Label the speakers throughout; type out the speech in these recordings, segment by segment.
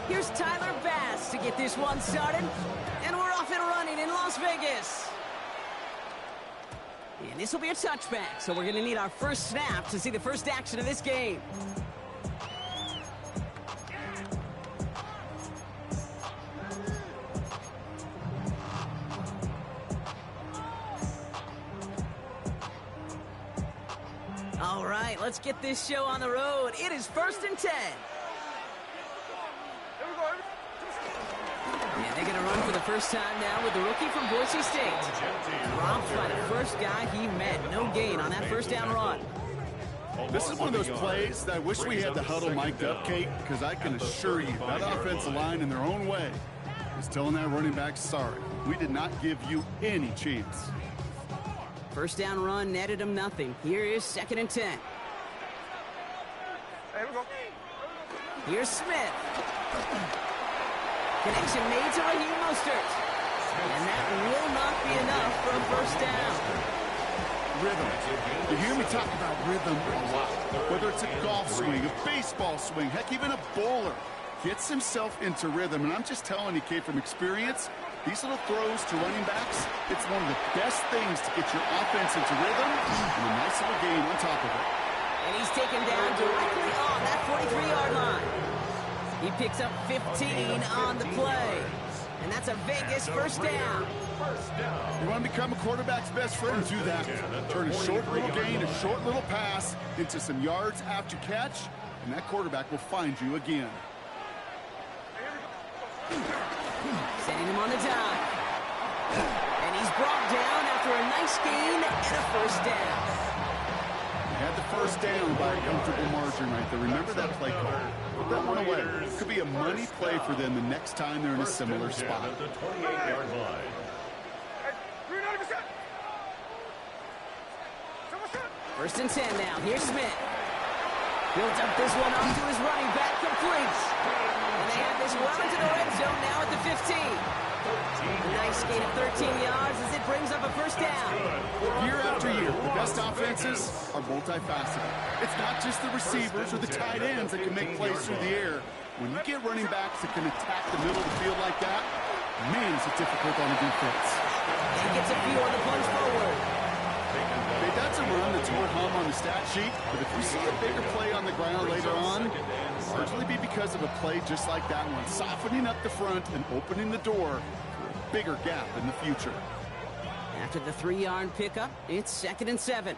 Speaker 1: Here's Tyler Bass to get this one started. And we're off and running in Las Vegas. And this will be a touchback, so we're going to need our first snap to see the first action of this game. All right, let's get this show on the road. It is 1st and 10. And they're going to run for the first time now with the rookie from Boise State. Dropped by the first guy he met. No gain on that first down run.
Speaker 2: This is one of those plays that I wish we had the huddle mic'd up, Kate, because I can assure you that offensive line in their own way is telling that running back, sorry, we did not give you any chance.
Speaker 1: First down run netted him nothing. Here is 2nd and 10. Here's Smith. Connection made to Raheem Mostert. And that will not be enough for a first down.
Speaker 2: Rhythm. You hear me talk about rhythm a lot. Whether it's a golf swing, a baseball swing, heck, even a bowler gets himself into rhythm. And I'm just telling you, Kate, from experience, these little throws to running backs, it's one of the best things to get your offense into rhythm and a nice little gain on top of it.
Speaker 1: And he's taken down directly on that 43-yard line. He picks up 15 on the play. And that's a Vegas first down.
Speaker 2: You want to become a quarterback's best friend, do that. Turn a short little gain, a short little pass into some yards after catch, and that quarterback will find you again.
Speaker 1: Sending him on the dive. And he's brought down after a nice gain and a first down.
Speaker 2: Had the first down by a comfortable margin right there. Remember that play call. Put that one away. It could be a money play for them the next time they're in a similar spot.
Speaker 1: First and 10 now. Here's Smith. Builds up this one up to his running back, complete. And they have this well into the red zone now at the 15. Nice gain of 13 yards as it brings up a first down.
Speaker 2: Year after year, the best offenses are multifaceted. It's not just the receivers or the tight ends that can make plays through the air. When you get running backs that can attack the middle of the field like that, man, is it difficult on the defense.
Speaker 1: And he gets a few on the punch forward.
Speaker 2: Hey, that's a run that's more hum on the stat sheet, but if you see a bigger play on the ground later on, largely be because of a play just like that one, softening up the front and opening the door for a bigger gap in the future.
Speaker 1: After the 3-yard pickup, it's 2nd and 7.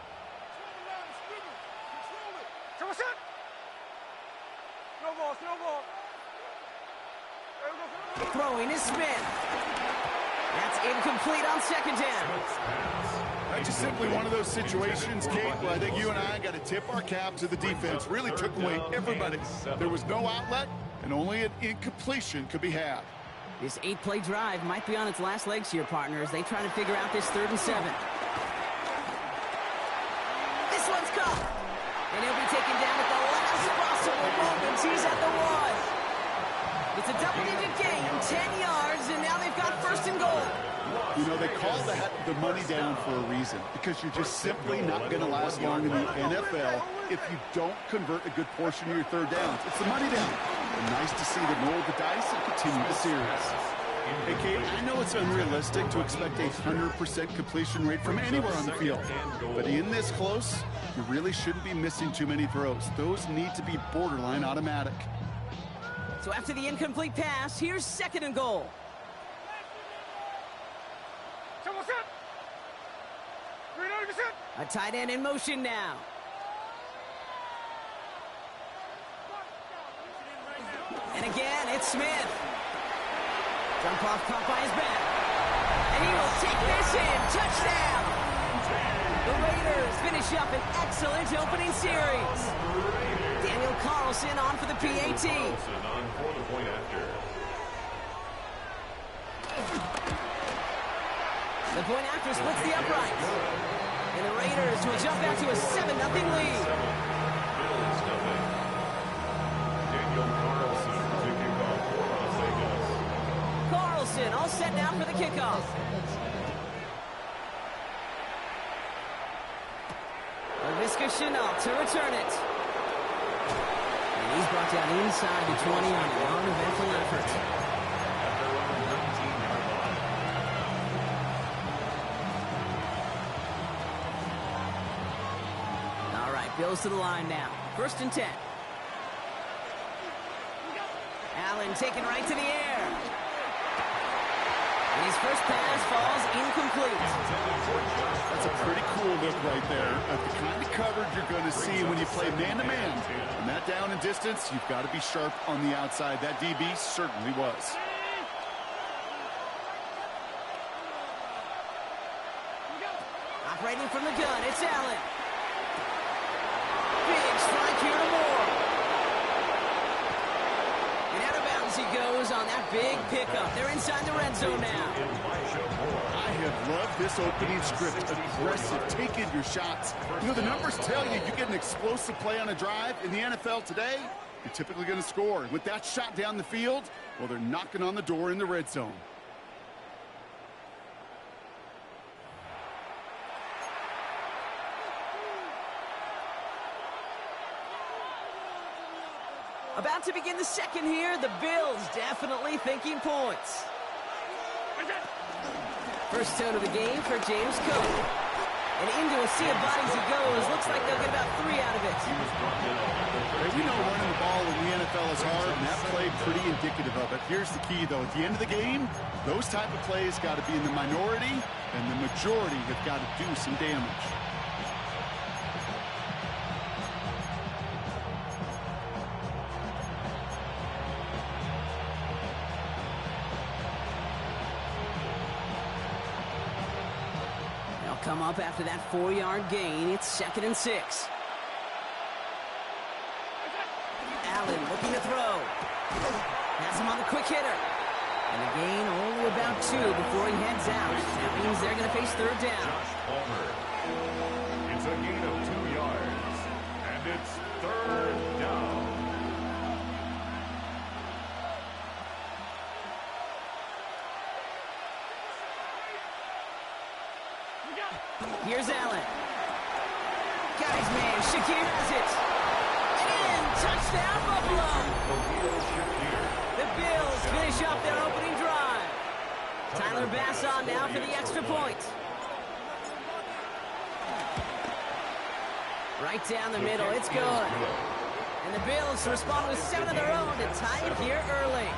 Speaker 1: Throwing is Smith. That's incomplete on 2nd down.
Speaker 2: That's just simply one of those situations, Kate, where I think you and I got to tip our cap to the defense. Really took away everybody. There was no outlet, and only an incompletion could be had.
Speaker 1: This 8-play drive might be on its last legs here, partners. They try to figure out this 3rd and 7. This one's caught. And he'll be taken down at the last possible moment. He's at the 1. It's a double-digit gain, 10 yards, and now they've got 1st and goal.
Speaker 2: You know, they call the money down for a reason, because you're just simply not going to last long in the NFL if you don't convert a good portion of your 3rd downs. It's the money down. And nice to see them roll the dice and continue the series. Hey, Kate, I know it's unrealistic to expect a 100% completion rate from anywhere on the field, but in this close, you really shouldn't be missing too many throws. Those need to be borderline automatic.
Speaker 1: So after the incomplete pass, here's 2nd and goal. A tight end in motion now. And again, it's Smith. Jump off caught by his back. And he will take this in. Touchdown! The Raiders finish up an excellent opening series. Daniel Carlson on for the PAT. The point after splits the uprights. And the Raiders will jump out to a 7-0 lead. Carlson all set now for the kickoff. Laviska Shenault to return it. And he's brought down inside the 20 on an uneventful effort. All right, Bills to the line now. 1st and 10. Allen taken right to the air. And his first pass falls incomplete.
Speaker 2: That's a pretty cool look right there at the kind of coverage you're going to see when you play man-to-man. And that down and distance, you've got to be sharp on the outside. That DB certainly was.
Speaker 1: Operating from the gun, it's Allen. Big strike here to Moore. And out of bounds he goes on that big pickup. They're inside the red zone now.
Speaker 2: I have loved this opening script. Aggressive, taking your shots. You know, the numbers tell you get an explosive play on a drive in the NFL today, you're typically going to score. With that shot down the field, well, they're knocking on the door in the red zone.
Speaker 1: About to begin the second here. The Bills definitely thinking points. First tone of the game for James Cook. And into a sea of bodies he goes. Looks like they'll get about 3 out of it.
Speaker 2: We know running the ball in the NFL is hard, and that play pretty indicative of it. Here's the key, though. At the end of the game, those type of plays got to be in the minority, and the majority have got to do some damage.
Speaker 1: Come up after that 4-yard gain. It's 2nd and 6. Allen looking to throw. Has him on the quick hitter. And the gain only about 2 before he heads out. That means they're going to face 3rd down.
Speaker 3: It's a gain of 2 yards. And it's 3rd down.
Speaker 1: Here's Allen. Got his man. Shakir has it. And touchdown, Buffalo. The Bills finish up their opening drive. Tyler Bass on now for the extra point. Right down the middle. It's good. And the Bills respond with 7 of their own to tie it here early.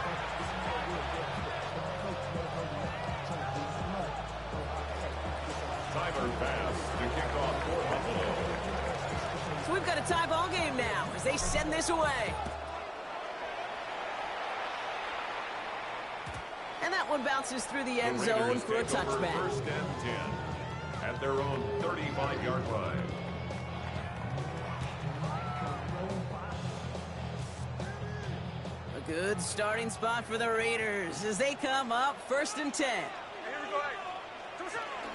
Speaker 1: So we've got a tie ball game now as they send this away. And that one bounces through the end zone for a touchback.
Speaker 3: 1st and 10 at their own 35-yard line.
Speaker 1: A good starting spot for the Raiders as they come up 1st and 10.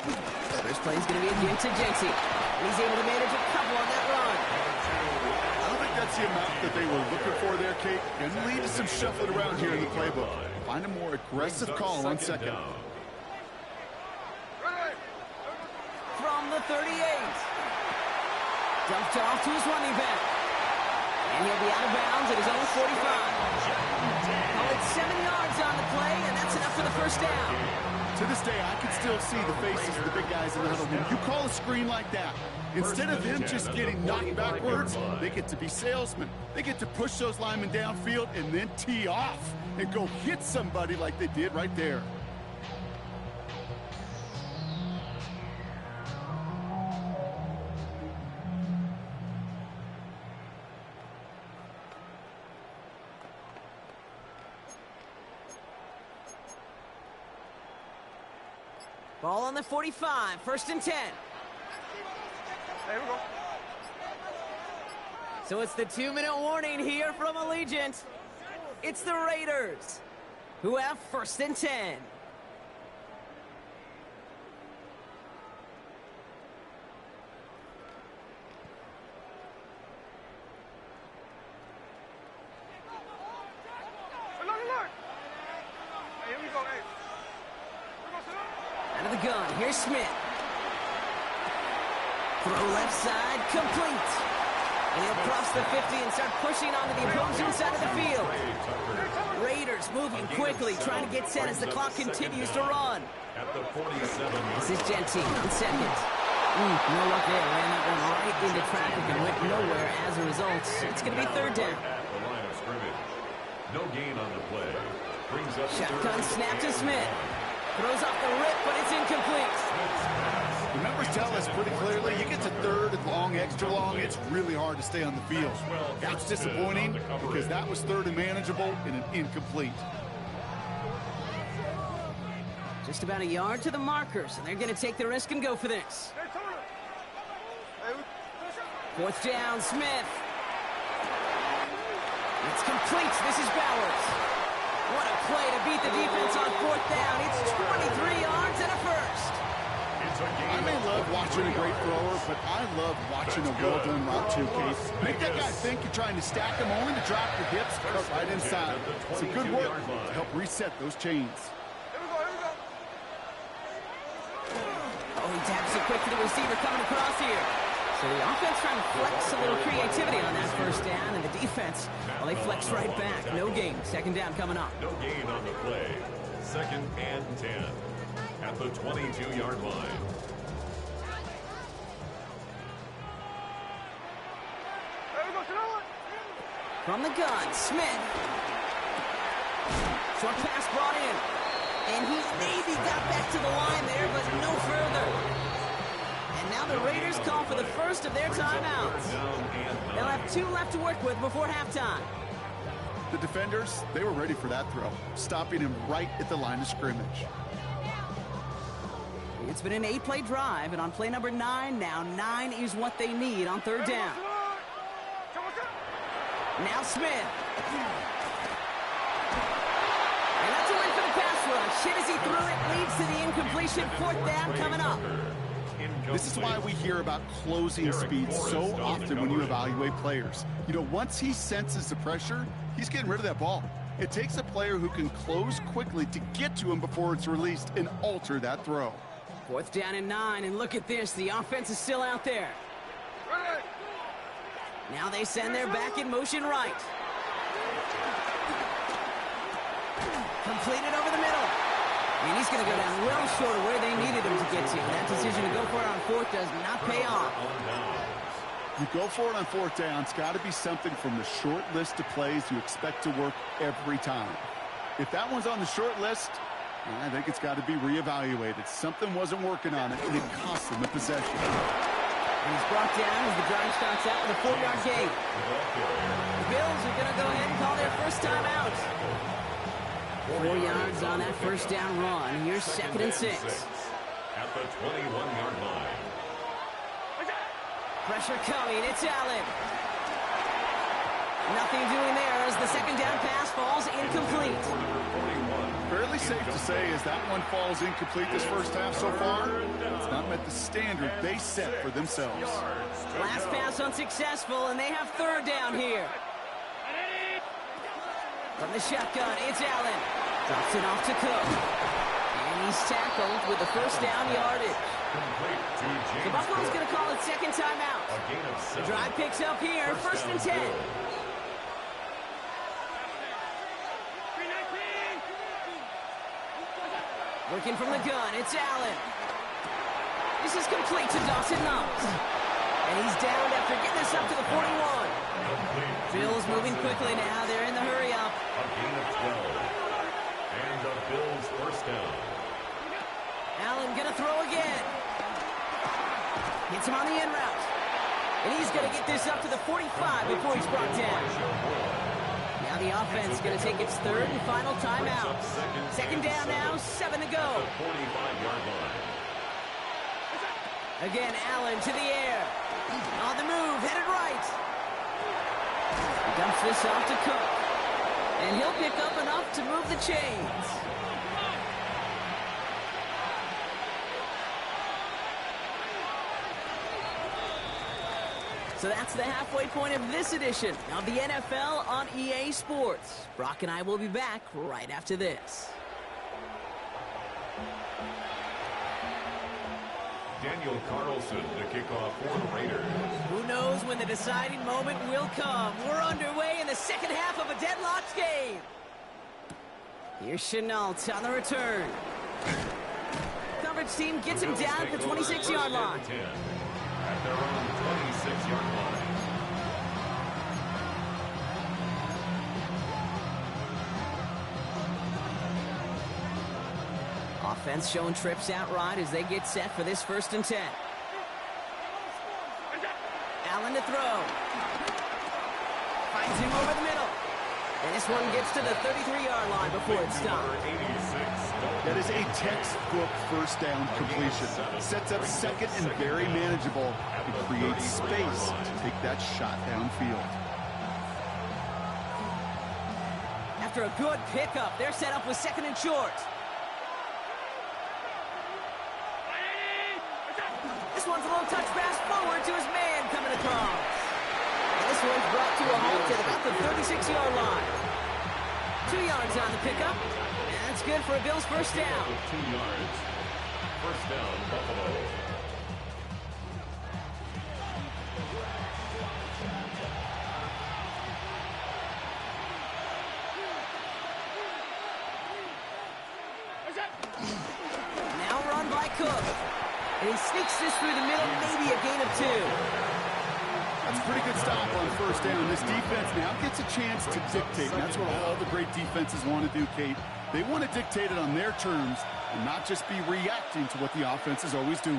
Speaker 1: First play is going to be a gift to Jency. He's able to manage a couple on that run.
Speaker 2: I don't think that's the amount that they were looking for there, Kate. And lead to some shuffling around here in the playbook. Find a more aggressive call on 2nd.
Speaker 1: From the 38. Dumped off to his running back. And he'll be out of bounds at his own 45. Call it 7 yards on the play, and that's enough for the 1st down.
Speaker 2: To this day, I can still see the faces of the big guys in the huddle. When you call a screen like that, instead of them just getting knocked backwards, they get to be salesmen. They get to push those linemen downfield and then tee off and go hit somebody like they did right there.
Speaker 1: Ball on the 45, 1st and 10.
Speaker 4: There we go.
Speaker 1: So it's the 2-minute warning here from Allegiant. It's the Raiders who have 1st and 10.
Speaker 4: Hey, here we go, hey.
Speaker 1: Out of the gun, here's Smith. Throw left side, complete. And he'll cross the 50 and start pushing onto the opposing side of the field. Raiders moving quickly, trying to get set as the clock continues to run.
Speaker 3: At the 47.
Speaker 1: This is Genty in second. No luck there. Ran that one right into traffic and went nowhere as a result. It's going to be third down.
Speaker 3: At the line of scrimmage. No gain on the play. Brings up
Speaker 1: Shotgun snap to Smith. Throws off the rip, but it's incomplete.
Speaker 2: The numbers tell us pretty clearly, you get to third and long, extra long, it's really hard to stay on the field. That's disappointing because that was third and manageable and an incomplete.
Speaker 1: Just about a yard to the markers, and they're going to take the risk and go for this. Fourth down, Smith. It's complete. This is Bowers. What a play to beat the defense on fourth down. It's 23 yards and a first.
Speaker 2: I may love watching a great thrower, but I love watching a well-done route too, Case. Make that guy think you're trying to stack him, only to drop your hips, cut right inside. It's a good work to help reset those chains.
Speaker 1: Oh, he taps it quick to the receiver coming across here. So the offense trying to flex a little creativity on that first down, and the defense, well, they flex right back. No gain. Second down coming up.
Speaker 3: No gain on the play. Second and 10 at the 22-yard line.
Speaker 1: From the gun, Smith. Short pass brought in. And he maybe got back to the line there, but no further. And now the Raiders call for the first of their timeouts. They'll have 2 left to work with before halftime.
Speaker 2: The defenders, they were ready for that throw, stopping him right at the line of scrimmage.
Speaker 1: It's been an 8-play drive, and on play number 9, now 9 is what they need on third down. Now Smith. And that's a win for the pass rush. Hit as he threw it, leads to the incompletion. Fourth down coming up.
Speaker 2: This is why we hear about closing speed so often when you evaluate players. You know, once he senses the pressure, he's getting rid of that ball. It takes a player who can close quickly to get to him before it's released and alter that throw.
Speaker 1: Fourth down and 9, and look at this. The offense is still out there. Now they send their back in motion right. Completed over the middle. And he's going to go down well short of where they needed him to get to. That decision to go for it on fourth does not pay off.
Speaker 2: You go for it on fourth down, it's got to be something from the short list of plays you expect to work every time. If that one's on the short list, I think it's got to be reevaluated. Something wasn't working on it, and it cost them the possession.
Speaker 1: And he's brought down as the drive starts out with a 4-yard gain. The Bills are going to go ahead and call their first time out. 4 yards on that first down run. Here's second and 6.
Speaker 3: At the 21-yard line.
Speaker 1: Pressure coming. It's Allen. Nothing doing there as the second down pass falls incomplete.
Speaker 2: Fairly safe to say as that one falls incomplete this first half so far, it's not met the standard they set for themselves.
Speaker 1: Last pass unsuccessful, and they have third down here. From the shotgun, it's Allen. Drops it off to Cook. And he's tackled with the first down yardage. So Buffalo's going to call it second timeout. The drive picks up here, first and 10. Working from the gun, it's Allen. This is complete to Dawson Knox. And he's down after getting this up to the 41. Bills moving quickly now. They're in the hurry up.
Speaker 3: A gain of 12. And the Bills first down.
Speaker 1: Allen gonna throw again. Gets him on the in route. And he's gonna get this up to the 45 before he's brought down. Now the offense is going to take its third and final timeout. Second down now, 7 to go.
Speaker 3: 45-yard line.
Speaker 1: Again, Allen to the air. On the move, headed right. He dumps this off to Cook. And he'll pick up enough to move the chains. So that's the halfway point of this edition of the NFL on EA Sports. Brock and I will be back right after this.
Speaker 3: Daniel Carlson to kick off for the Raiders.
Speaker 1: Who knows when the deciding moment will come. We're underway in the second half of a deadlocked game. Here's Chenault on the return. Coverage team gets him down at the 26-yard line.
Speaker 3: At their own 26-yard line.
Speaker 1: Offense showing trips out right as they get set for this 1st and 10. Allen to throw. Finds him over the middle. And this one gets to the 33-yard line before it's stopped.
Speaker 2: That is a textbook first down completion. Sets up second and very manageable and creates space to take that shot downfield.
Speaker 1: After a good pickup, they're set up with 2nd and short. This one's a little touch pass forward to his man coming across. And this one's brought to a halt at about the 36-yard line. 2 yards on the pickup. And that's good for a Bills first down.
Speaker 3: 2 yards. First down, Buffalo.
Speaker 1: Now run by Cook. And he sneaks this through the middle, maybe a gain of 2.
Speaker 2: That's a pretty good stop on 1st down. This defense now gets a chance to dictate. And that's what all the great defenses want to do, Kate. They want to dictate it on their terms and not just be reacting to what the offense is always doing.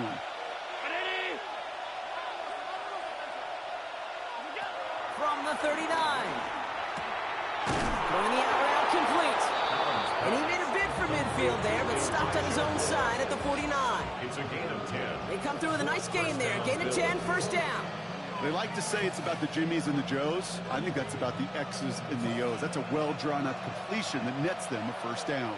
Speaker 1: From the 39. Throwing the out route complete. And he made a bid for midfield there, but stopped on his own side at the 49.
Speaker 3: It's a gain of 10.
Speaker 1: They come through with a nice gain there. Gain of 10, 1st down.
Speaker 2: They like to say it's about the Jimmies and the Joes. I think that's about the X's and the O's. That's a well-drawn-up completion that nets them a 1st down.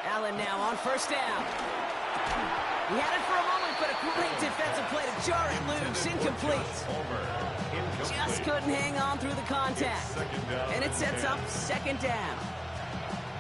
Speaker 1: Allen now on 1st down. He had it for a moment, but a great defensive play to jar it loose. Incomplete. Just couldn't hang on through the contact. And it sets up 2nd down.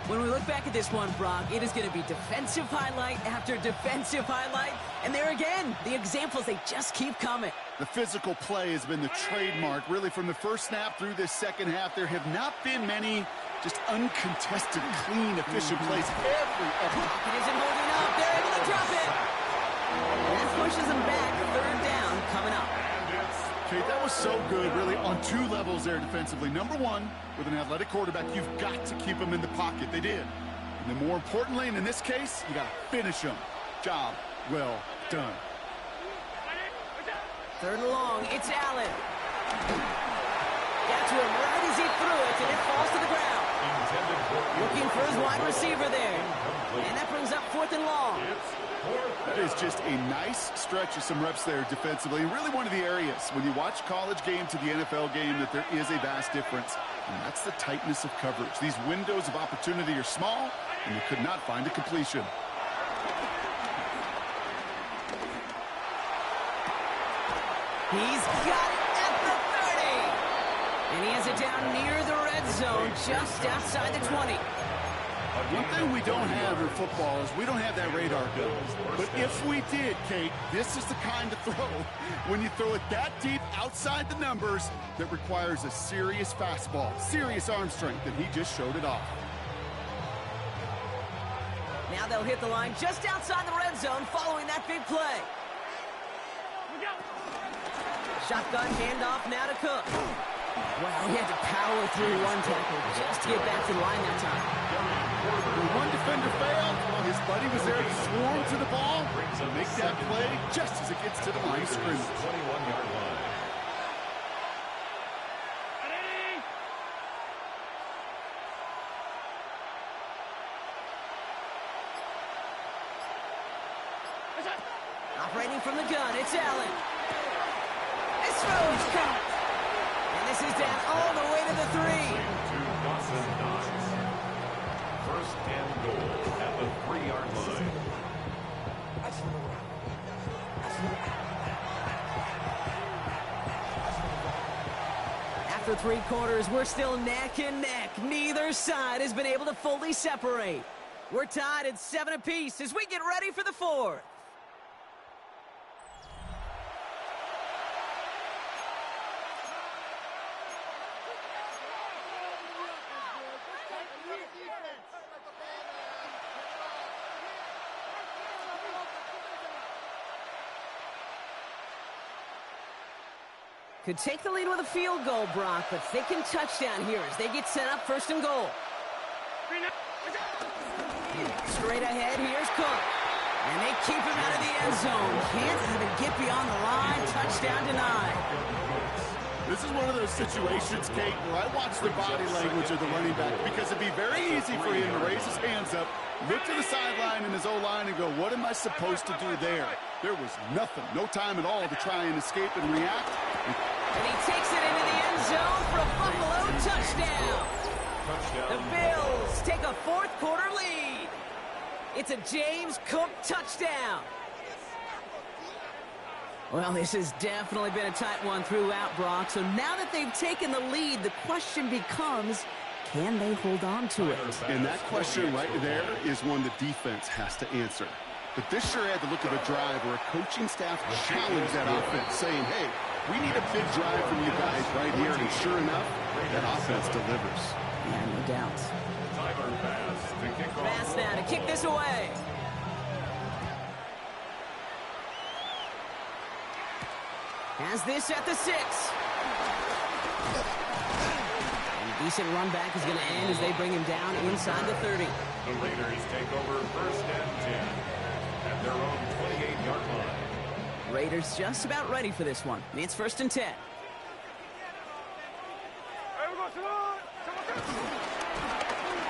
Speaker 1: When we look back at this one, Brock, it is going to be defensive highlight after defensive highlight. And there again, the examples, they just keep coming.
Speaker 2: The physical play has been the trademark. Really, from the first snap through this second half, there have not been many just uncontested, clean, efficient plays. Every
Speaker 1: Pocket isn't holding up. They're able to drop it. And that pushes them back. 3rd down coming up.
Speaker 2: Kate, that was so good, really, on 2 levels there defensively. Number 1, with an athletic quarterback, you've got to keep him in the pocket. They did. And then more importantly, and in this case, you got to finish him. Job well done.
Speaker 1: 3rd and long. It's Allen. Got to him right as he threw it, and it falls to the ground. Looking for his wide receiver there. And that brings up 4th and long.
Speaker 2: That is just a nice stretch of some reps there defensively. Really one of the areas, when you watch college game to the NFL game, that there is a vast difference. And that's the tightness of coverage. These windows of opportunity are small, and you could not find a completion.
Speaker 1: He's got it at the 30. And he has it down near the red zone, just outside the 20.
Speaker 2: One thing we don't have in football is we don't have that radar gun. But if we did, Kate, this is the kind of throw, when you throw it that deep outside the numbers, that requires a serious fastball, serious arm strength, and he just showed it off.
Speaker 1: Now they'll hit the line just outside the red zone following that big play. Shotgun handoff now to Cook. Wow, he had to power through one tackle just to get back to the line that time.
Speaker 2: When one defender failed, his buddy was there to swarm to the ball to make that play just as it gets to the line of scrimmage.
Speaker 3: 21-yard line.
Speaker 1: Operating from the gun, it's Allen. This throw is caught. And this is down all the way to the 3.
Speaker 3: First and goal at the 3-yard line.
Speaker 1: After 3 quarters, we're still neck and neck. Neither side has been able to fully separate. We're tied at 7 apiece as we get ready for the 4th. Could take the lead with a field goal, Brock, but thinking touchdown here as they get set up 1st and goal. Straight ahead, here's Cook. And they keep him out of the end zone. Can't even get beyond the line. Touchdown denied.
Speaker 2: This is one of those situations, Kate, where I watch the body language of the running back because it'd be very easy for him to raise his hands up, look to the sideline in his O-line and go, what am I supposed to do there? There was nothing, no time at all to try and escape and react.
Speaker 1: And he takes it into the end zone for a Buffalo touchdown. The Bills take a 4th quarter lead. It's a James Cook touchdown. Well, this has definitely been a tight one throughout, Brock. So now that they've taken the lead, the question becomes, can they hold on to it?
Speaker 2: And that question right there is one the defense has to answer. But this sure had the look of a drive where a coaching staff challenged that offense, saying, hey, we need a big drive from you guys right here. And sure enough, that offense delivers.
Speaker 1: Yeah, no doubt. Pass now to kick this away. Has this at the 6. And a decent run back is going to end as they bring him down inside the 30.
Speaker 3: The Raiders take over 1st and 10 at their own 28-yard line.
Speaker 1: Raiders just about ready for this one. It's 1st and 10.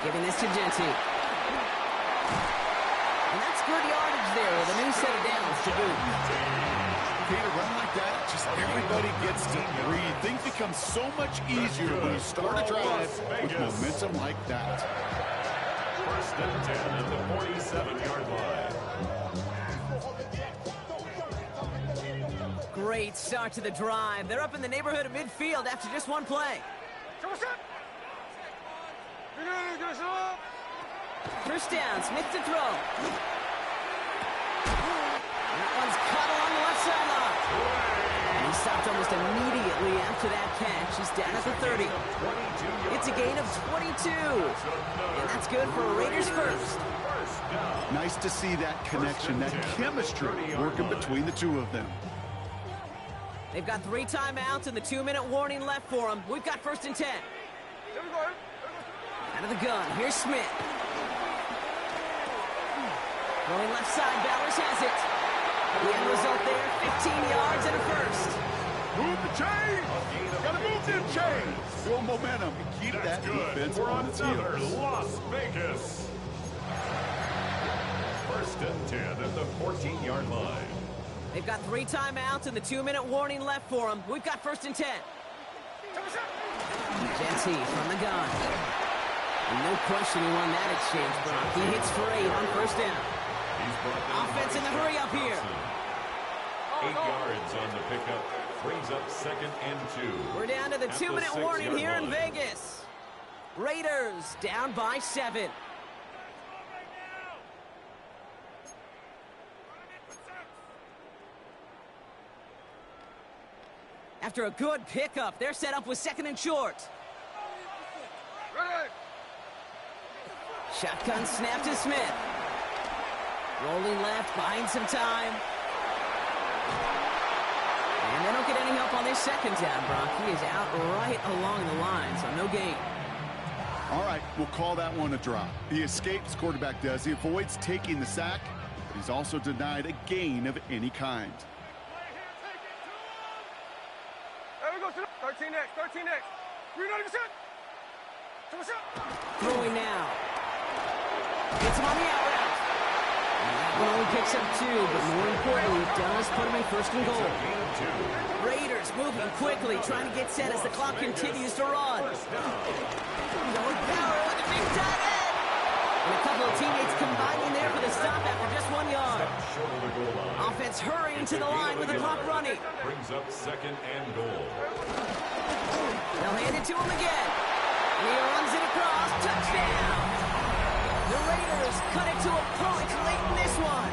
Speaker 1: Giving this to Genty. And that's good yardage there with a new set of downs to boot.
Speaker 2: Peter, run like that, just everybody gets to breathe. Things become so much easier when you start a drive with momentum like that.
Speaker 3: 1st and 10 at the 47-yard line.
Speaker 1: Great start to the drive. They're up in the neighborhood of midfield after just one play. 1st down, Smith to throw. That one's caught along the left sideline. And he stopped almost immediately after that catch. He's down at the 30. It's a gain of 22. And that's good for Raiders 1st.
Speaker 2: Nice to see that connection, that chemistry working between the two of them.
Speaker 1: They've got 3 timeouts and the 2-minute warning left for them. We've got 1st and 10. Out of the gun, here's Smith. Going left side, Bowers has it. The end result there, 15 yards and a 1st.
Speaker 2: Move the chains! Gotta move them chains! Build momentum and keep that defense on its heels.
Speaker 3: Las Vegas. 1st and 10 at the 14-yard line.
Speaker 1: They've got 3 timeouts and the 2-minute warning left for them. We've got 1st and 10. Genty from the gun. And no question he won that exchange, Brock. He hits for 8 on 1st down. Offense in the hurry up here.
Speaker 3: 8 yards on the pickup. Brings up 2nd and 2.
Speaker 1: We're down to the 2-minute warning here in Vegas. Raiders down by 7. After a good pickup, they're set up with 2nd and short. Shotgun snap to Smith. Rolling left, buying some time. And they don't get any help on this 2nd down, Brock. He is out right along the line, so no gain.
Speaker 2: All right, we'll call that one a drop. He escapes, quarterback does. He avoids taking the sack, but he's also denied a gain of any kind.
Speaker 4: 13 next, 13 next.
Speaker 1: Throwing now. Gets him on the out route. And that one only picks up 2, but more importantly, it does put him in 1st and goal. Raiders moving quickly, trying to get set as the clock continues to run. Going power with a big tight end. And a couple of teammates combining there for the stop after just 1 yard. Offense hurrying to the line with the clock running.
Speaker 3: Brings up 2nd and goal.
Speaker 1: They'll hand it to him again. And he runs it across. Touchdown. The Raiders cut it to a point late in this one.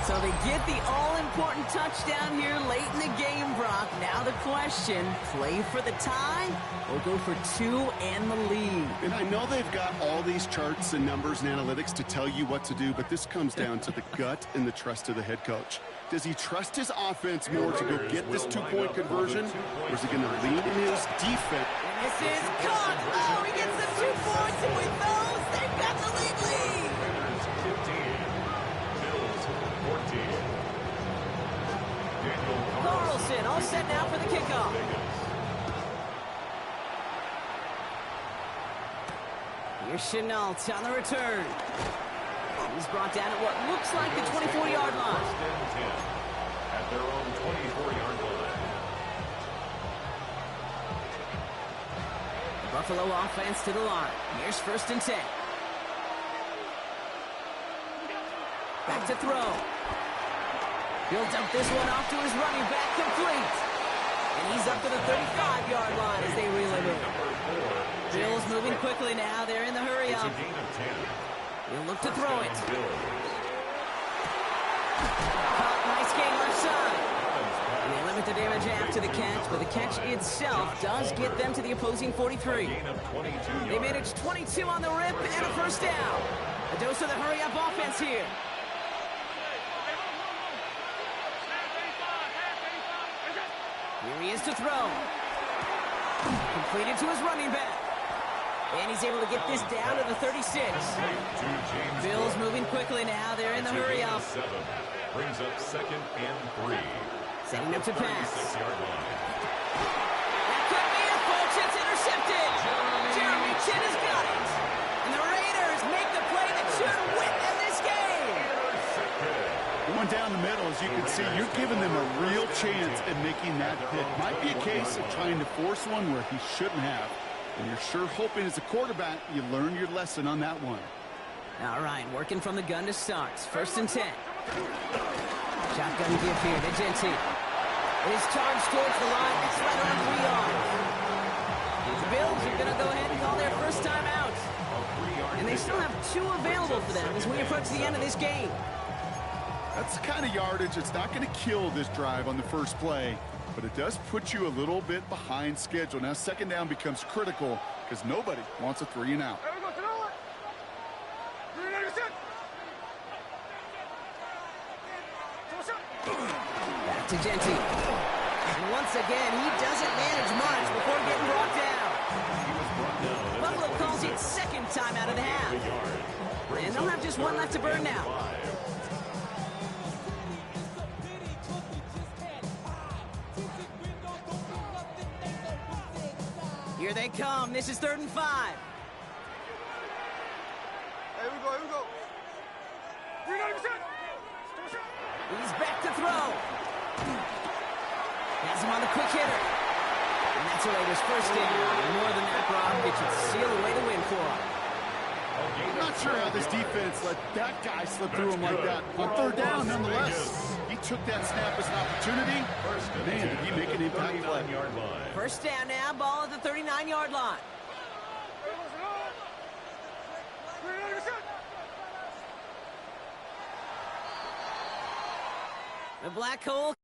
Speaker 1: So they get the all-important touchdown here late in the game, Brock. Now the question, play for the tie or go for two and the lead?
Speaker 2: And I know they've got all these charts and numbers and analytics to tell you what to do, but this comes down to the gut and the trust of the head coach. Does he trust his offense more to go get this two-point conversion, or is he going to lean in his defense?
Speaker 1: And this is caught. Oh, he gets the 2 points, and with those, they've got the lead. Carlson all set now for the kickoff. Here's Chenault on the return. He's brought down at what looks like the 24-yard line.
Speaker 3: At their own 24-yard line.
Speaker 1: The Buffalo offense to the line. Here's 1st and 10. Back to throw. He'll dump this one off to his running back, complete. And he's up to the 35-yard line as they reel him in. Bills moving quickly now. They're in the hurry up. He'll look to throw it. Nice gain left side. And they limit the damage after the catch, but the catch itself does get them to the opposing 43. They managed 22 on the rip and a 1st down. A dose of the hurry-up offense here. Here he is to throw. Completed to his running back. And he's able to get this down to the 36. Bills moving quickly now. They're in the hurry up.
Speaker 3: Brings up 2nd and 3.
Speaker 1: Setting up to pass.
Speaker 3: 6-yard line.
Speaker 1: That could be it, folks. It's intercepted. Jeremy Chin has got it. And the Raiders make the play that should win them this game.
Speaker 2: Going down the middle, as you can see, you're giving them a real chance at making that pick. Might be a case of trying to force one where he shouldn't have. And you're sure hoping as a quarterback you learn your lesson on that one.
Speaker 1: All right, working from the gun to start. 1st and 10. Shotgun give here to Genty. It is charged towards the line. It's right around 3 yards. The Bills are going to go ahead and call their first time out. And they still have 2 available for them as we approach the end of this game.
Speaker 2: That's the kind of yardage that's not going to kill this drive on the first play, but it does put you a little bit behind schedule. Now 2nd down becomes critical because nobody wants a 3 and out.
Speaker 1: Back to Genty. And once again, he doesn't manage much before getting brought down. Buffalo calls it 2nd time out of the half. And they'll have just 1 left to burn now. Here they come. This is 3rd and 5.
Speaker 4: Here we go.
Speaker 1: He's back to throw. Has him on the quick hitter. And that's a Raiders 1st down. More than that, Brock, it should seal away the win for him.
Speaker 2: I'm not sure how this defense let that guy slip through him like that. On 3rd down, nonetheless, he took that snap as an opportunity. Man, did he make an impact play.
Speaker 1: 1st down now, ball at the 39-yard line. The black hole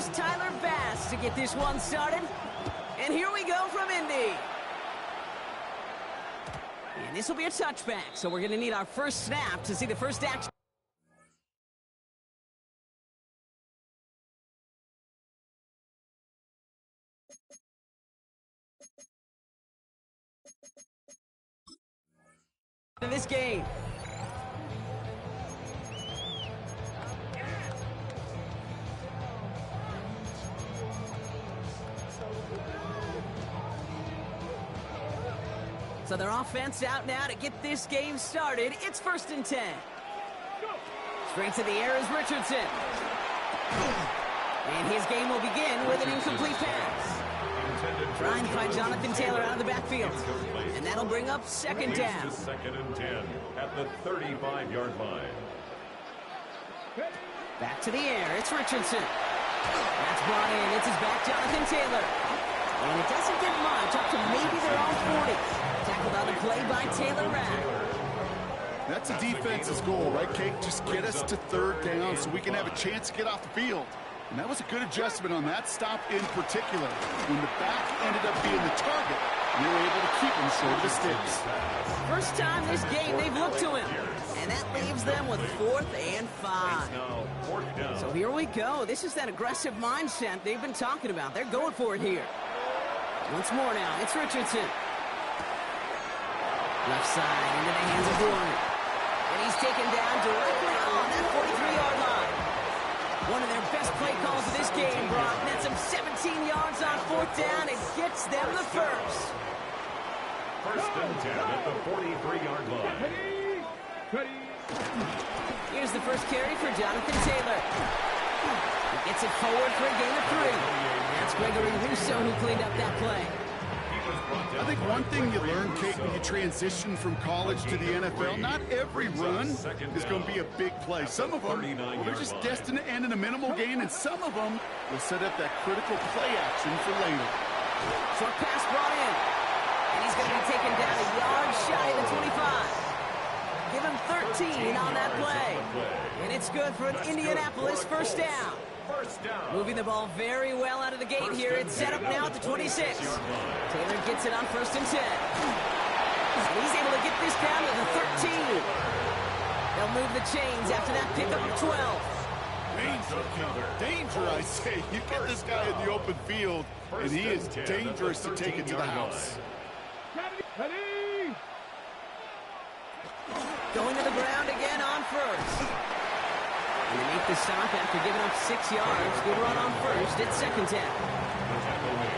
Speaker 1: Here's Tyler Bass to get this one started. And here we go from Indy. And this will be a touchback, so we're going to need our first snap to see the first action. In this game. So their offense out now to get this game started. It's 1st and 10. Straight to the air is Richardson. And his game will begin with an incomplete pass. Trying to find Jonathan Taylor out of the backfield. And that'll bring up 2nd down.
Speaker 3: 2nd and 10 at the 35-yard line.
Speaker 1: Back to the air. It's Richardson. That's brought in. It's his back, Jonathan Taylor. And it doesn't get much, up to maybe their own 40. Tackled on the play by Taylor Rapp.
Speaker 2: That's a defense's goal, right, Kate? Just get us to 3rd down so we can have a chance to get off the field. And that was a good adjustment on that stop in particular. When the back ended up being the target, they were able to keep him short of the sticks.
Speaker 1: First time this game they've looked to him. And that leaves them with 4th and 5. So here we go. This is that aggressive mindset they've been talking about. They're going for it here. Once more now, it's Richardson. Left side into the hands of Warren. And he's taken down directly on that 43-yard line. One of their best play calls of this game, Brock. Nets them 17 yards on 4th down and gets them the first.
Speaker 3: 1st and 10 at the 43-yard line.
Speaker 1: Here's the first carry for Jonathan Taylor. He gets it forward for a gain of 3. That's Gregory Rousseau who cleaned up that play.
Speaker 2: I think one thing you learn, Kate, when you transition from college to the NFL, not every run is going to be a big play. Some of them, they're just destined to end in a minimal gain, and some of them will set up that critical play action for later.
Speaker 1: Short pass brought in. And he's going to be taken down a yard shy of the 25. Give him 13 on that play. And it's good for an Indianapolis 1st down. Moving the ball very well out of the gate here. It's set up now at the 26. Taylor gets it on 1st and 10. And he's able to get this down to the 13. They'll move the chains after that pickup of 12.
Speaker 2: Danger, I say. You get this guy in the open field, and he is dangerous to take it to the house.
Speaker 1: Going to the ground again on 1st. And they make the stop after giving up 6 yards. Good run on 1st. It's 2nd down.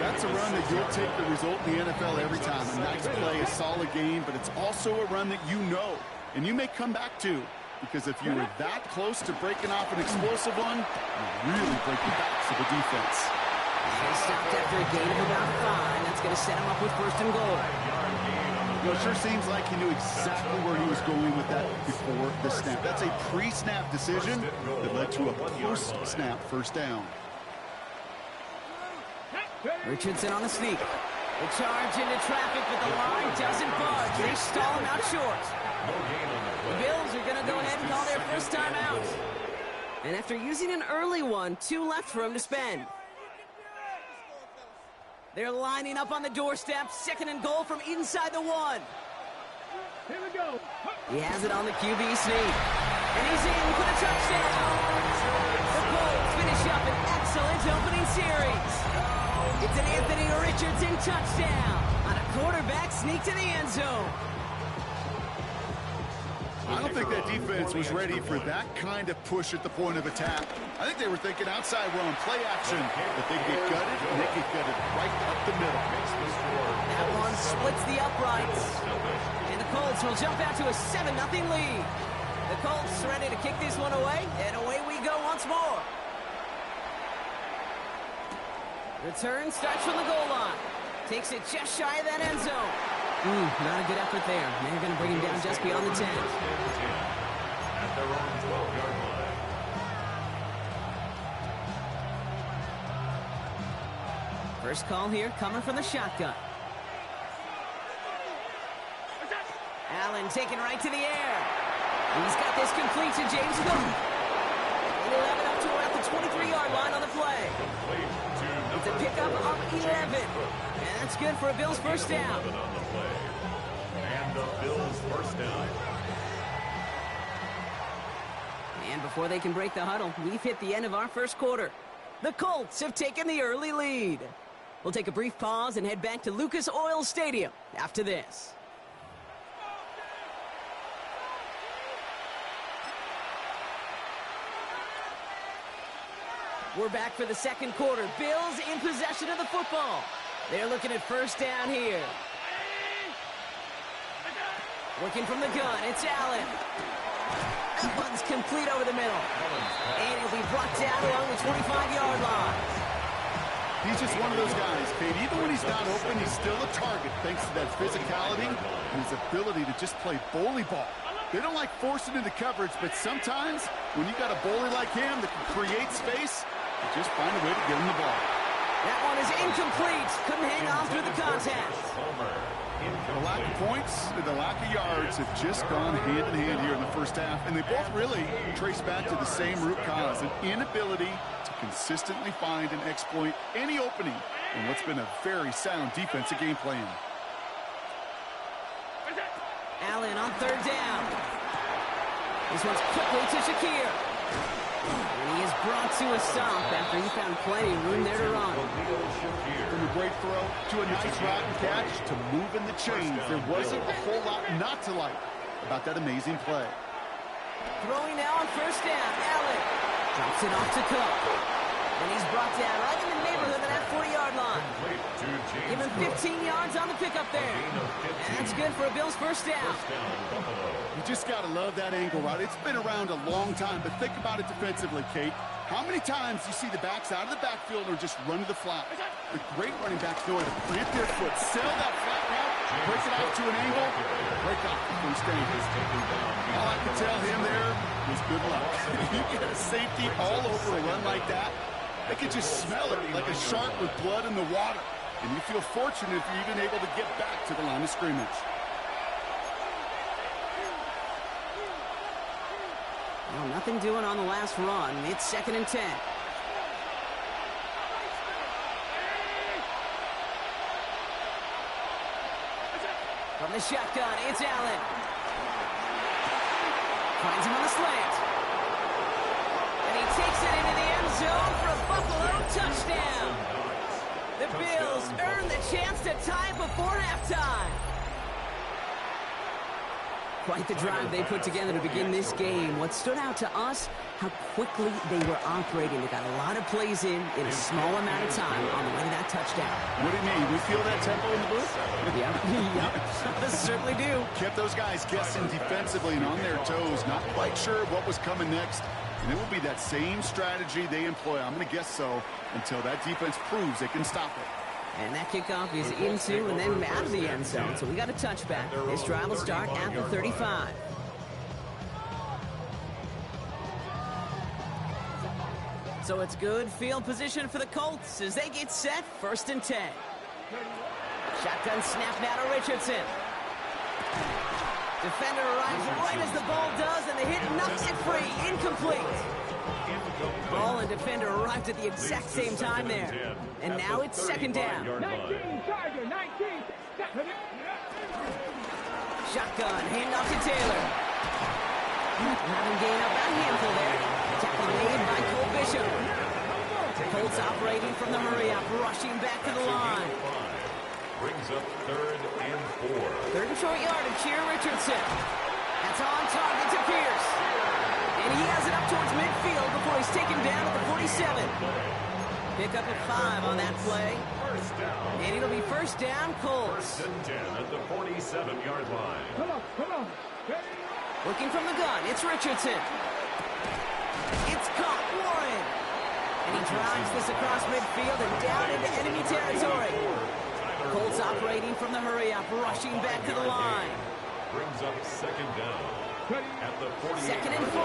Speaker 2: That's a run that you'll take the result in the NFL every time. A nice play, a solid game, but it's also a run that you know, and you may come back to, because if you were that close to breaking off an explosive one, you really break the backs of the defense.
Speaker 1: He stopped after a gain of about 5. That's going to set him up with 1st and goal.
Speaker 2: You know, it sure seems like he knew exactly where he was going with that before the snap. That's a pre-snap decision that led to a post-snap 1st down.
Speaker 1: Richardson on the sneak. The charge into traffic, but the line doesn't budge. They stall him out short. The Bills are going to go ahead and call their first time out. And after using an early one, 2 left for him to spend. They're lining up on the doorstep. 2nd and goal from inside the 1.
Speaker 4: Here we go.
Speaker 1: He has it on the QB sneak. And he's in for the touchdown. The Colts finish up an excellent opening series. It's an Anthony Richardson touchdown on a quarterback sneak to the end zone.
Speaker 2: I don't think that defense was ready for that kind of push at the point of attack. I think they were thinking outside run, play action, but they get gutted, and they get gutted right up the middle.
Speaker 1: That one splits the uprights. And the Colts will jump out to a 7-0 lead. The Colts ready to kick this one away, and away we go once more. Return starts from the goal line. Takes it just shy of that end zone. Not a good effort there. They're going to bring him down just beyond the 10.
Speaker 3: At their own 12-yard line.
Speaker 1: First call here coming from the shotgun. Allen taken right to the air. He's got this complete to James Cook. 11 up to at the the 23-yard line on the play. It's a pickup of 11. And that's good for a Bills first down.
Speaker 3: And the Bills first down.
Speaker 1: And before they can break the huddle, we've hit the end of our first quarter. The Colts have taken the early lead. We'll take a brief pause and head back to Lucas Oil Stadium after this. We're back for the second quarter. Bills in possession of the football. They're looking at first down here. Working from the gun, it's Allen. That one's complete over the middle. And it'll be brought down along the 25-yard line.
Speaker 2: He's just one of those guys, Kate. Even when he's not open, he's still a target thanks to that physicality and his ability to just play bully ball. They don't like forcing into coverage, but sometimes when you got a bully like him that can create space, you just find a way to get him the ball.
Speaker 1: That one is incomplete. Couldn't hang on through the contact.
Speaker 2: The lack of points and the lack of yards have just gone hand in hand here in the first half, and they both really trace back to the same root cause, an inability to consistently find and exploit any opening in what's been a very sound defensive game plan.
Speaker 1: Allen on third down. This one's quickly to Shakir. And he is brought to a stop after he found plenty of room there to run.
Speaker 2: From a great throw to a nice route and catch to moving the chains, there wasn't a whole lot not to like about that amazing play.
Speaker 1: Throwing now on first down. Allen drops it off to Cook. And he's brought down right in the neighborhood of that 40-yard line. Give him 15 yards on the pickup there. And that's good for a Bills first down.
Speaker 2: You just got to love that angle route. It's been around a long time, but think about it defensively, Kate. How many times you see the backs out of the backfield or just run to the flat? The great running backs know how to plant their foot, sell that flat route, break it out to an angle, break off the first down. All I can tell him there was good luck. You get a safety all over a run like that, they can just smell it like a shark with blood in the water. And you feel fortunate if you're even able to get back to the line of scrimmage.
Speaker 1: Well, nothing doing on the last run. It's 2nd and 10. From the shotgun, it's Allen. Finds him on the slant. And he takes it into the end zone for a Buffalo touchdown. The Bills earn the chance to tie before halftime. Quite the drive they put together to begin this game. What stood out to us, how quickly they were operating. They got a lot of plays in a small amount of time on the way to that touchdown.
Speaker 2: What do you mean? We feel that tempo in the booth?
Speaker 1: Yep, certainly do.
Speaker 2: Kept those guys guessing defensively and on their toes, not quite sure what was coming next. And it will be that same strategy they employ, I'm going to guess so, until that defense proves they can stop it.
Speaker 1: And that kickoff is into and then out of the end zone. So we got a touchback. This drive will start at the 35. So it's good field position for the Colts as they get set 1st and 10. Shotgun snap now to Richardson. Defender arrives right as the ball does, and the hit knocks it free. Incomplete. Ball and defender arrived at the exact same time there. And now it's 2nd down.
Speaker 4: 19, Charger, 19.
Speaker 1: Shotgun, handoff to Taylor. Having gained up a handful there. Tackle made by Cole Bishop. Colts operating from the hurry-up, rushing back to the line.
Speaker 3: Brings up 3rd and 4.
Speaker 1: 3rd and short yardage here, Richardson. That's on target to Pierce. And he has it up towards midfield before he's taken down at the 47. Pick up a 5 on that play. And it'll be first down, Colts.
Speaker 3: 1st and 10 at the 47-yard line.
Speaker 4: Come on.
Speaker 1: Looking from the gun, it's Richardson. It's caught, Warren. And he drives this across midfield and down into enemy territory. Colts operating from the hurry-up, rushing back to the line.
Speaker 3: Brings up 2nd down at the 48.
Speaker 1: 2nd and 4.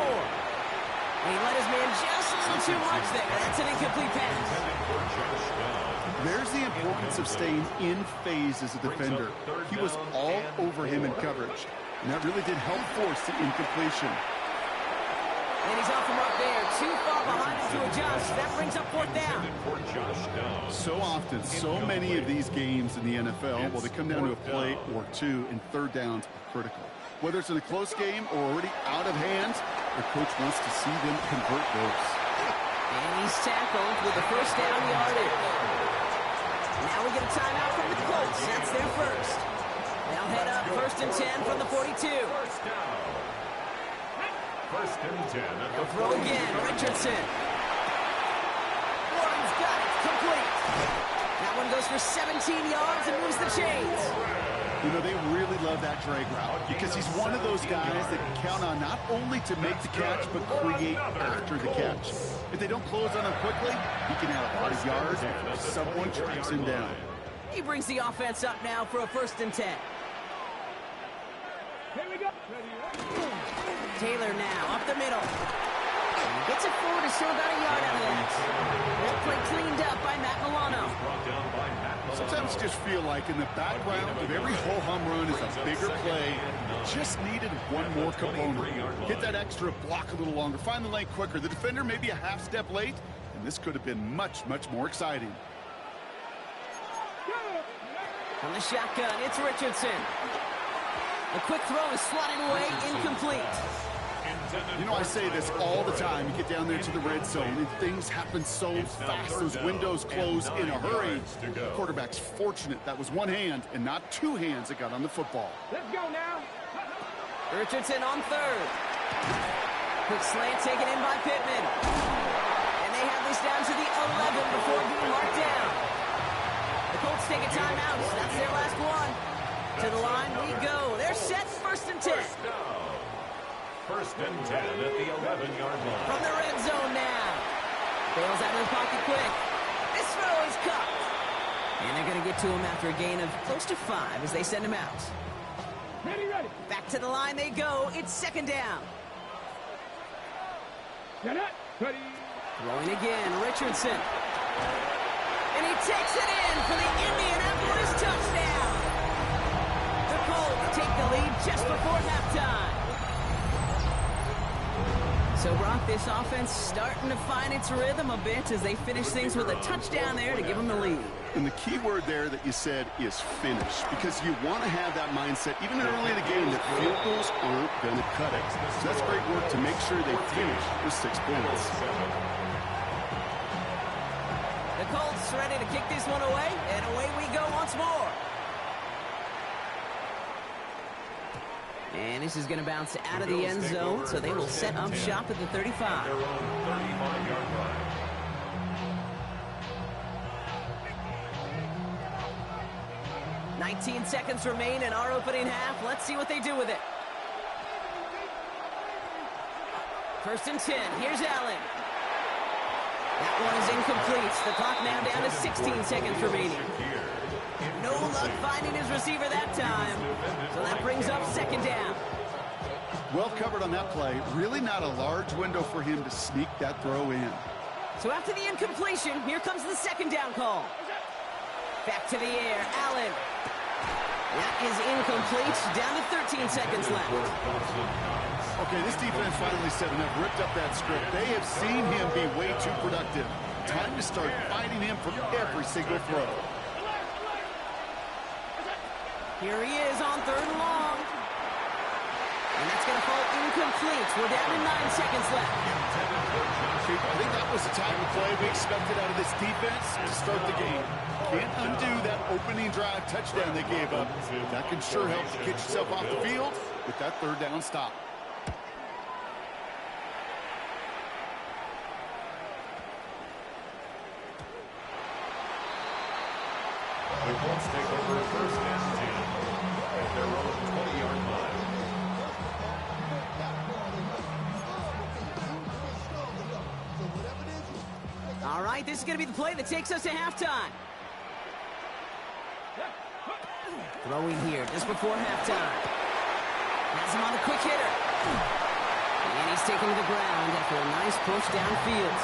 Speaker 1: And he let his man just a little too much there. That's an incomplete pass.
Speaker 2: There's the importance of staying in phase as a defender. He was all over him in coverage, and that really did help force the incompletion.
Speaker 1: And he's off the mark there. Too far behind him to adjust. That brings up fourth down.
Speaker 2: So often, so many of these games in the NFL, well, they come down to a play or two, and third downs are critical. Whether it's in a close game or already out of hand, the coach wants to see them convert those.
Speaker 1: And he's tackled with the first down yardage. Now we get a timeout from the Colts. That's their first. They'll head up 1st and 10 from the 42.
Speaker 3: First and 10 at
Speaker 1: They'll
Speaker 3: the
Speaker 1: throw again. Richardson. Warren's got it. Complete. That one goes for 17 yards and moves the chains.
Speaker 2: You know, they really love that drag route because he's one of those guys that can count on not only to make the catch, but create after the catch. If they don't close on him quickly, he can add a lot of yards before someone tracks him down.
Speaker 1: He brings the offense up now for a 1st and 10.
Speaker 4: Here we go.
Speaker 1: Taylor now up the middle. Gets it forward to still about a yard out of that. That play cleaned up by Matt Milano.
Speaker 2: Sometimes you just feel like in the background of every ho-hum run is a bigger play. Just needed one more component. Hit that extra block a little longer. Find the lane quicker. The defender may be a half step late, and this could have been much, much more exciting.
Speaker 1: On the shotgun, it's Richardson. A quick throw is swatted away, incomplete.
Speaker 2: You know, I say this all the time. You get down there to the red zone, and things happen so fast. Those windows close in a hurry. The quarterback's fortunate that was one hand and not two hands that got on the football.
Speaker 4: Let's go now.
Speaker 1: Richardson on 3rd. Quick slant taken in by Pittman. And they have this down to the 11 before being marked down. The Colts take a timeout. That's their last one. To the line we go. They're set 1st and 10.
Speaker 3: First and 10 at the 11-yard line.
Speaker 1: From the red zone now. Bails out of the pocket quick. This throw is caught. And they're going to get to him after a gain of close to 5 as they send him out.
Speaker 4: Ready.
Speaker 1: Back to the line they go. It's 2nd down.
Speaker 4: Get it. Ready.
Speaker 1: Throwing again, Richardson. And he takes it in for the Indianapolis touchdown. The Colts take the lead just before halftime. So, Brock, this offense starting to find its rhythm a bit as they finish things with a touchdown there to give them the lead.
Speaker 2: And the key word there that you said is finish, because you want to have that mindset, even early in the game, that field goals aren't going to cut it. So that's great work to make sure they finish with 6 points.
Speaker 1: The Colts ready to kick this one away, and away we go once more. And this is going to bounce out of the end zone, so they will set up shop at the 35.
Speaker 3: Their own 35-yard line.
Speaker 1: 19 seconds remain in our opening half. Let's see what they do with it. 1st and 10. Here's Allen. That one is incomplete. The clock now down to 16 seconds remaining. No luck finding his receiver that time. So that brings up 2nd down.
Speaker 2: Well covered on that play. Really not a large window for him to sneak that throw in.
Speaker 1: So after the incompletion, here comes the 2nd down call. Back to the air, Allen. That is incomplete. Down to 13 seconds left.
Speaker 2: Okay, this defense finally said enough, ripped up that script. They have seen him be way too productive. Time to start fighting him for every single throw.
Speaker 1: Here he is on 3rd and long. And that's going to fall incomplete. We're down to 9 seconds left.
Speaker 2: I think that was the type of play we expected out of this defense to start the game. Can't undo that opening drive touchdown they gave up. That can sure help to get yourself off the field with that 3rd down stop.
Speaker 3: The Colts take over 1st and 10 at their own 20-yard line.
Speaker 1: All right, this is going to be the play that takes us to halftime. Throwing here just before halftime. Has him on the quick hitter. And he's taken to the ground after a nice push downfield.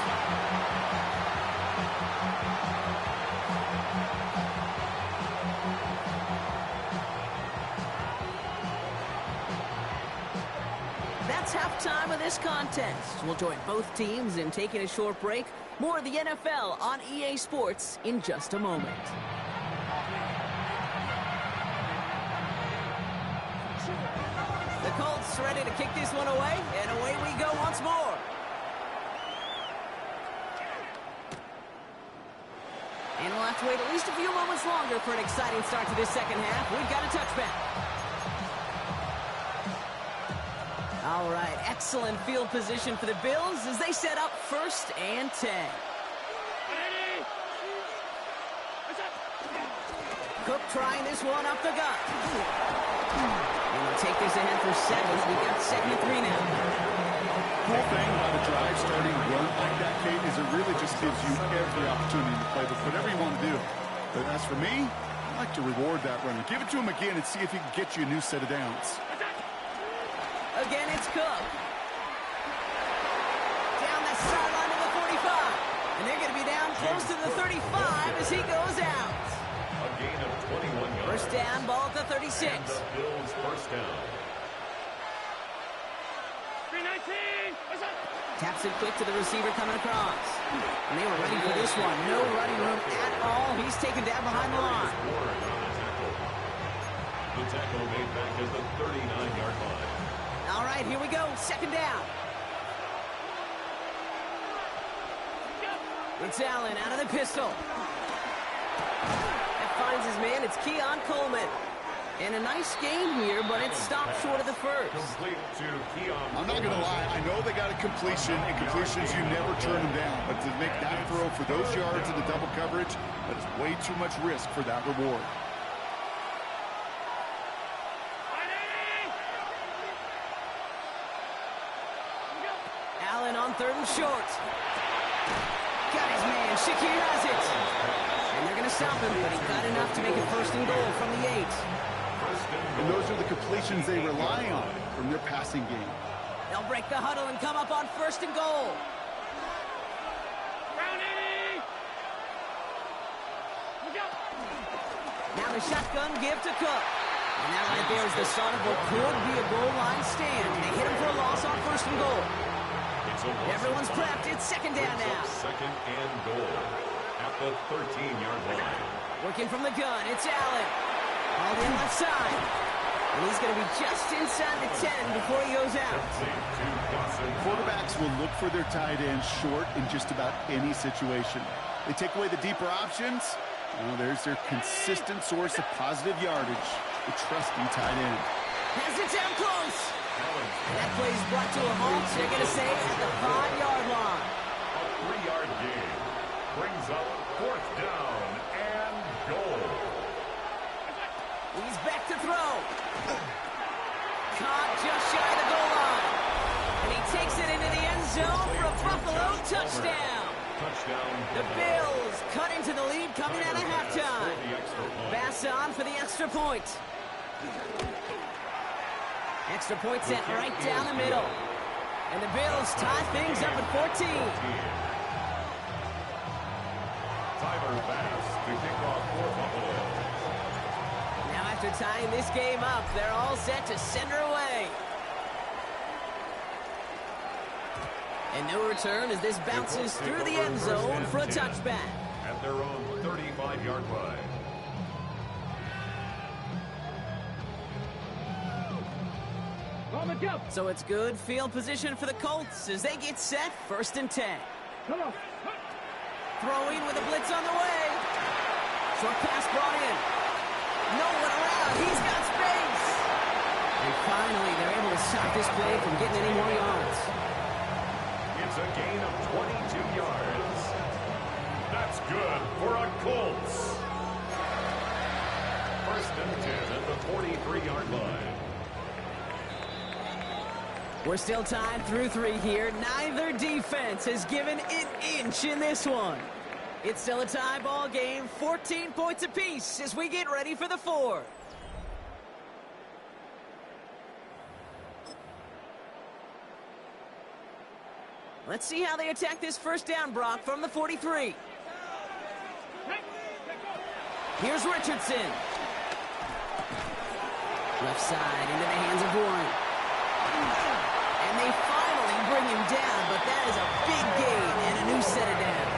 Speaker 1: that's halftime of this contest. We'll join both teams in taking a short break. More of the NFL on EA Sports in just a moment. The Colts ready to kick this one away, and away we go once more. And we'll have to wait at least a few moments longer for an exciting start to this second half. We've got a touchback. All right, excellent field position for the Bills as they set up 1st and 10. Cook trying this one up the gut. And we'll take this ahead for 7. We've got 2nd and 3 now.
Speaker 2: Cool thing about a drive starting run like that, Kate, is it really just gives you every opportunity to play with whatever you want to do. But as for me, I like to reward that runner. Give it to him again and see if he can get you a new set of downs.
Speaker 1: Again, it's Cook. Down the sideline to the 45. And they're going to be down close to the 35 as he goes out.
Speaker 3: A gain of 21 yards.
Speaker 1: First down, ball at the 36.
Speaker 3: And the Bills first down.
Speaker 4: 319.
Speaker 1: Taps it quick to the receiver coming across. And they were ready for this one. No running room at all. He's taken down behind the line.
Speaker 3: The tackle made back at the 39-yard line.
Speaker 1: All right, here we go. 2nd down. It's Allen out of the pistol. That finds his man. It's Keon Coleman. And a nice game here, but it stopped short of the first.
Speaker 3: Complete to Keon.
Speaker 2: I'm not going to lie. I know they got a completion, and completions, you never turn them down. But to make that throw for those yards in the double coverage, that is way too much risk for that reward.
Speaker 1: Allen on 3rd and short. Got his man. Shakir has it. And they're going to stop him, but he got enough to make it 1st and goal from the 8.
Speaker 2: And those are the completions they rely on from their passing game.
Speaker 1: They'll break the huddle and come up on 1st and goal. Now the shotgun give to Cook. And that right there is the start of what could be a goal line stand. They hit him for a loss on 1st and goal. Everyone's prepped. It's 2nd down now.
Speaker 3: 2nd and goal at the 13-yard line.
Speaker 1: Working from the gun. It's Allen. All in left side. And he's going to be just inside the 10 before he goes out.
Speaker 2: Quarterbacks will look for their tight end short in just about any situation. They take away the deeper options. Well, there's their consistent source of positive yardage, the trusty tight end.
Speaker 1: Has it down close. And that play is brought to a halt. They're going to say at the 5-yard line.
Speaker 3: A 3-yard gain brings up 4th down and goal.
Speaker 1: He's back to throw. Caught just shy of the goal line. And he takes it into the end zone for a Buffalo touchdown. The Bills cut into the lead coming out of halftime. Bass on for the extra point. Extra point set right down the middle. And the Bills tie things up at 14.
Speaker 3: Tyler Bass to kick off for Buffalo.
Speaker 1: Now after tying this game up, they're all set to send her away. And no return as this bounces through the end zone for a touchback.
Speaker 3: At their own 35-yard line.
Speaker 1: So it's good field position for the Colts as they get set 1st and 10. Throwing with a blitz on the way. Short pass brought in. No one around. He's got space. And finally, they're able to stop this play from getting any more yards.
Speaker 3: It's a gain of 22 yards. That's good for a Colts. 1st and 10 at the 43-yard line.
Speaker 1: We're still tied through 3 here. Neither defense has given an inch in this one. It's still a tie ball game, 14 points apiece as we get ready for the 4th. Let's see how they attack this 1st down, Brock, from the 43. Here's Richardson. Left side into the hands of Warren. down, but that is a big gain and a new set of downs.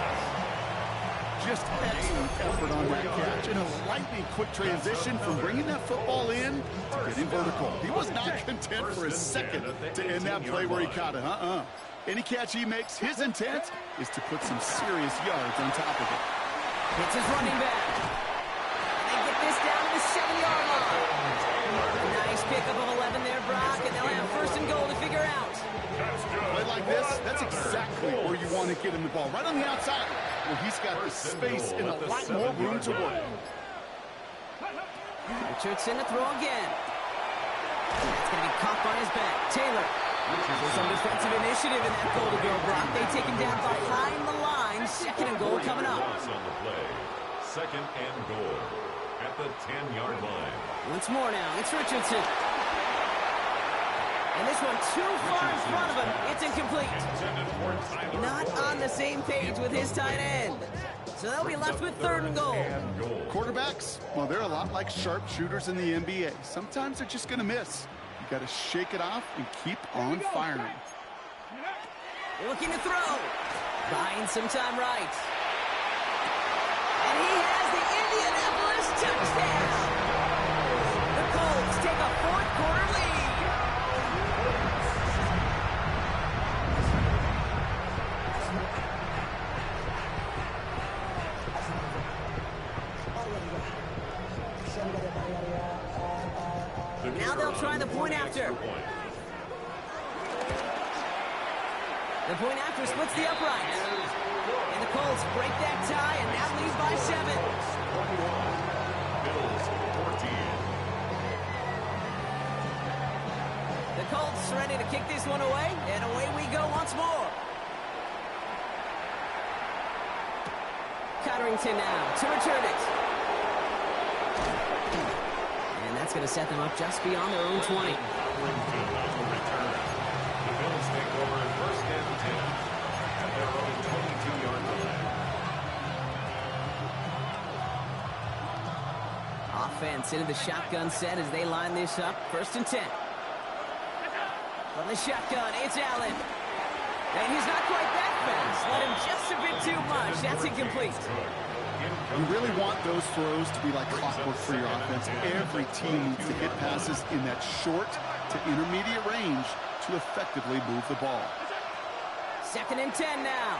Speaker 2: Just excellent effort on that catch, and a lightning quick transition from bringing that football in to getting vertical. He was not content for a second to end that play where he caught it. Any catch he makes, his intent is to put some serious yards on top of it.
Speaker 1: It's his running back. And they get this down to the 7-yard line. A nice pickup of 11 there, Brock, and they'll have first and goal to figure out.
Speaker 2: Play like this, that's exactly where you want to get him the ball, right on the outside, where he's got the space and a lot more room to work.
Speaker 1: Richardson to throw again. It's going to be caught by his back. Taylor. There's some defensive initiative in that goal to go, Brock. They take him down behind the line. Second and goal coming up.
Speaker 3: Second and goal at the 10-yard line.
Speaker 1: Once more now, it's Richardson. And this one too far in front of him. It's incomplete. Not on the same page with his tight end. So they'll be left with third and goal.
Speaker 2: Quarterbacks, well, they're a lot like sharpshooters in the NBA. Sometimes they're just going to miss. You got to shake it off and keep on firing.
Speaker 1: Looking to throw. Buying some time right. And he has the Indianapolis touchdown. The Colts take a fourth-quarter lead. Now they'll try the point after. The point after splits the uprights. And the Colts break that tie and now lead by 7.
Speaker 3: Bills 14.
Speaker 1: The Colts ready to kick this one away, and away we go once more. Cotterington now to return it. And that's going to set them up just beyond their own 20.
Speaker 3: The Bills take over at first and 10 at their own 22-yard line.
Speaker 1: Offense into the shotgun set as they line this up. First and 10. From the shotgun, it's Allen. And he's not quite that fast. Let him just a bit too much. That's incomplete.
Speaker 2: You really want those throws to be like clockwork for your offense. Every team needs to hit passes in that short to intermediate range to effectively move the ball.
Speaker 1: Second and 10 now.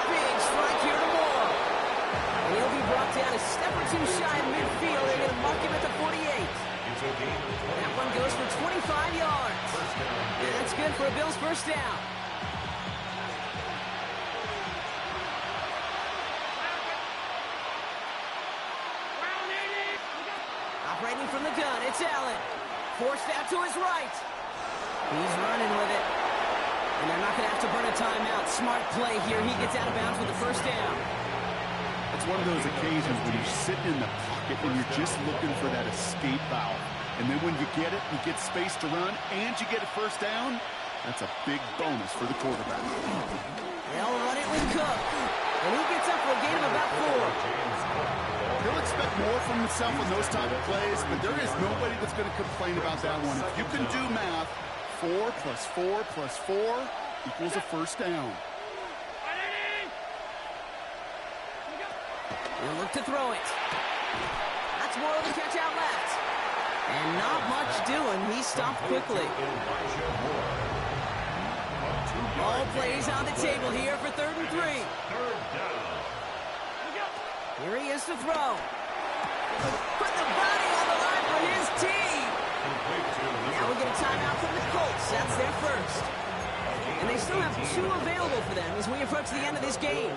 Speaker 1: Big strike here to Moore. And he'll be brought down a step or two shy of midfield. They're going to mark him at the 48. That one goes for 25 yards. And that's good for a Bills first down. Operating from the gun, it's Allen. Forced out to his right. He's running with it. And they're not going to have to burn a timeout. Smart play here. He gets out of bounds with the first down.
Speaker 2: It's one of those occasions when you're sitting in the pocket and you're just looking for that escape valve. And then when you get it, you get space to run, and you get a first down. That's a big bonus for the quarterback.
Speaker 1: They'll run it with Cook. And he gets up for a gain of about 4.
Speaker 2: He'll expect more from himself in those type of plays, but there is nobody that's going to complain about that one. If you can do math, 4 plus 4 plus 4 equals a first down.
Speaker 1: He'll look to throw it. That's more of the catch out left. And not much doing. He stopped quickly. All plays on the table here for 3rd and 3. Here he is to throw. Put the body on the line for his team. Now we get a timeout from the Colts. That's their first. And they still have 2 available for them as we approach the end of this game.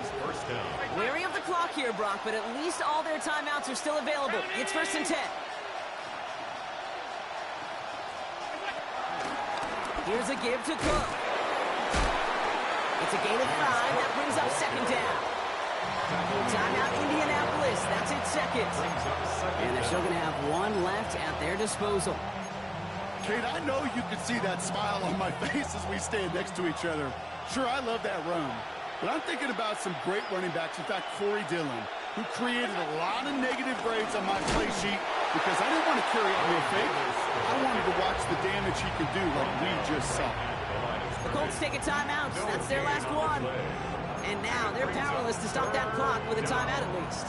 Speaker 1: Wary of the clock here, Brock, but at least all their timeouts are still available. It's 1st and 10. Here's a give to Cook. It's a gain of 5. That brings up 2nd down. Timeout Indianapolis. That's its 2nd. And they're still going to have 1 left at their disposal.
Speaker 2: Kate, I know you can see that smile on my face as we stand next to each other. Sure, I love that run. But I'm thinking about some great running backs. In fact, Corey Dillon, who created a lot of negative grades on my play sheet because I didn't want to carry out my fake. I wanted to watch the damage damage he can do like we just saw.
Speaker 1: The Colts take a timeout. That's their last one. And now they're powerless to stop that clock with a timeout at least.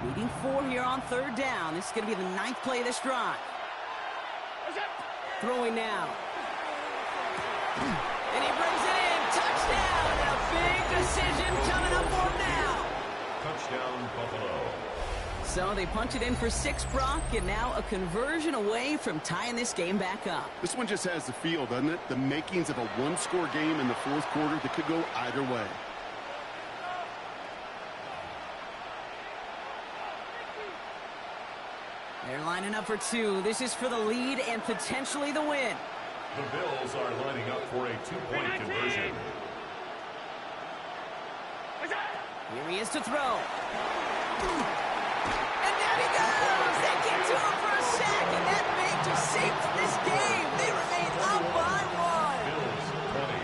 Speaker 1: Needing 4 here on third down. This is going to be the 9th play of this drive. Throwing now. And he brings it in. Touchdown. And a big decision coming up for him now.
Speaker 3: Touchdown, Buffalo.
Speaker 1: So they punch it in for 6, Brock, and now a conversion away from tying this game back up.
Speaker 2: This one just has the feel, doesn't it? The makings of a one-score game in the fourth quarter that could go either way.
Speaker 1: They're lining up for 2. This is for the lead and potentially the win.
Speaker 3: The Bills are lining up for a 2-point conversion.
Speaker 1: Here he is to throw. And down he goes! They get to him for a sack, and that may just save this game. They remain up by 1.
Speaker 3: Bills 20.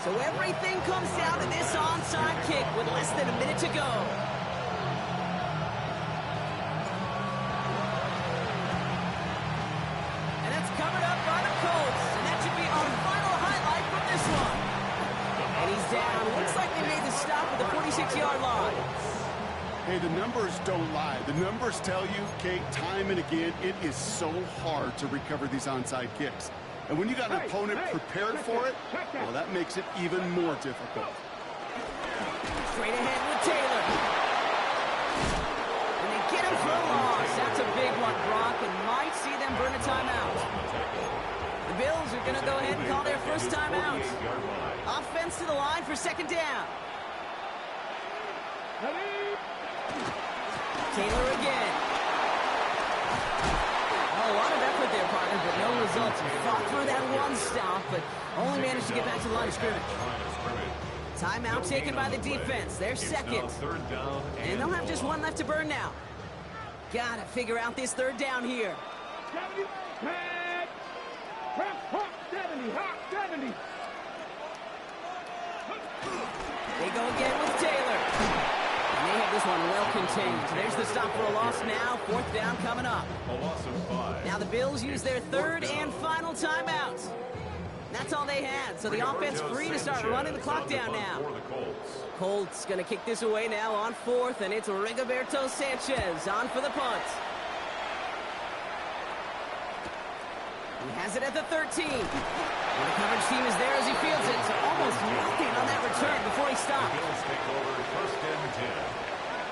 Speaker 1: So everything comes down to this onside kick with less than a minute to go. And that's covered up by the Colts, and that should be our final highlight from this one. And he's down. Looks like they made the stop at the 46-yard line.
Speaker 2: Hey, the numbers don't lie. The numbers tell you, Kate, time and again, it is so hard to recover these onside kicks. And when you got an opponent prepared for it, well, that makes it even more difficult.
Speaker 1: Straight ahead with Taylor. And they get him for a loss. That's a big one, Brock, and might see them burn a timeout. The Bills are going to go ahead and call their first timeout. Offense to the line for 2nd down. Taylor again. Oh, a lot of effort there, partner, but no results. He fought through that one stop, but only managed to get back to the line of scrimmage. Timeout taken by the defense. They're second. And they'll have just 1 left to burn now. Gotta figure out this 3rd down here.
Speaker 4: 70.
Speaker 1: They go again with Taylor. And they have this one well contained. There's the stop for a loss now. 4th down coming up.
Speaker 3: A loss of 5.
Speaker 1: Now the Bills use their 3rd and final timeout. That's all they had. So the offense free to start running the clock down now. Colts going to kick this away now on 4th, and it's Rigoberto Sanchez on for the punt. He has it at the 13. And the coverage team is there as he fields it. So almost nothing on that return before he stops.
Speaker 3: The Bills take over 1st and 10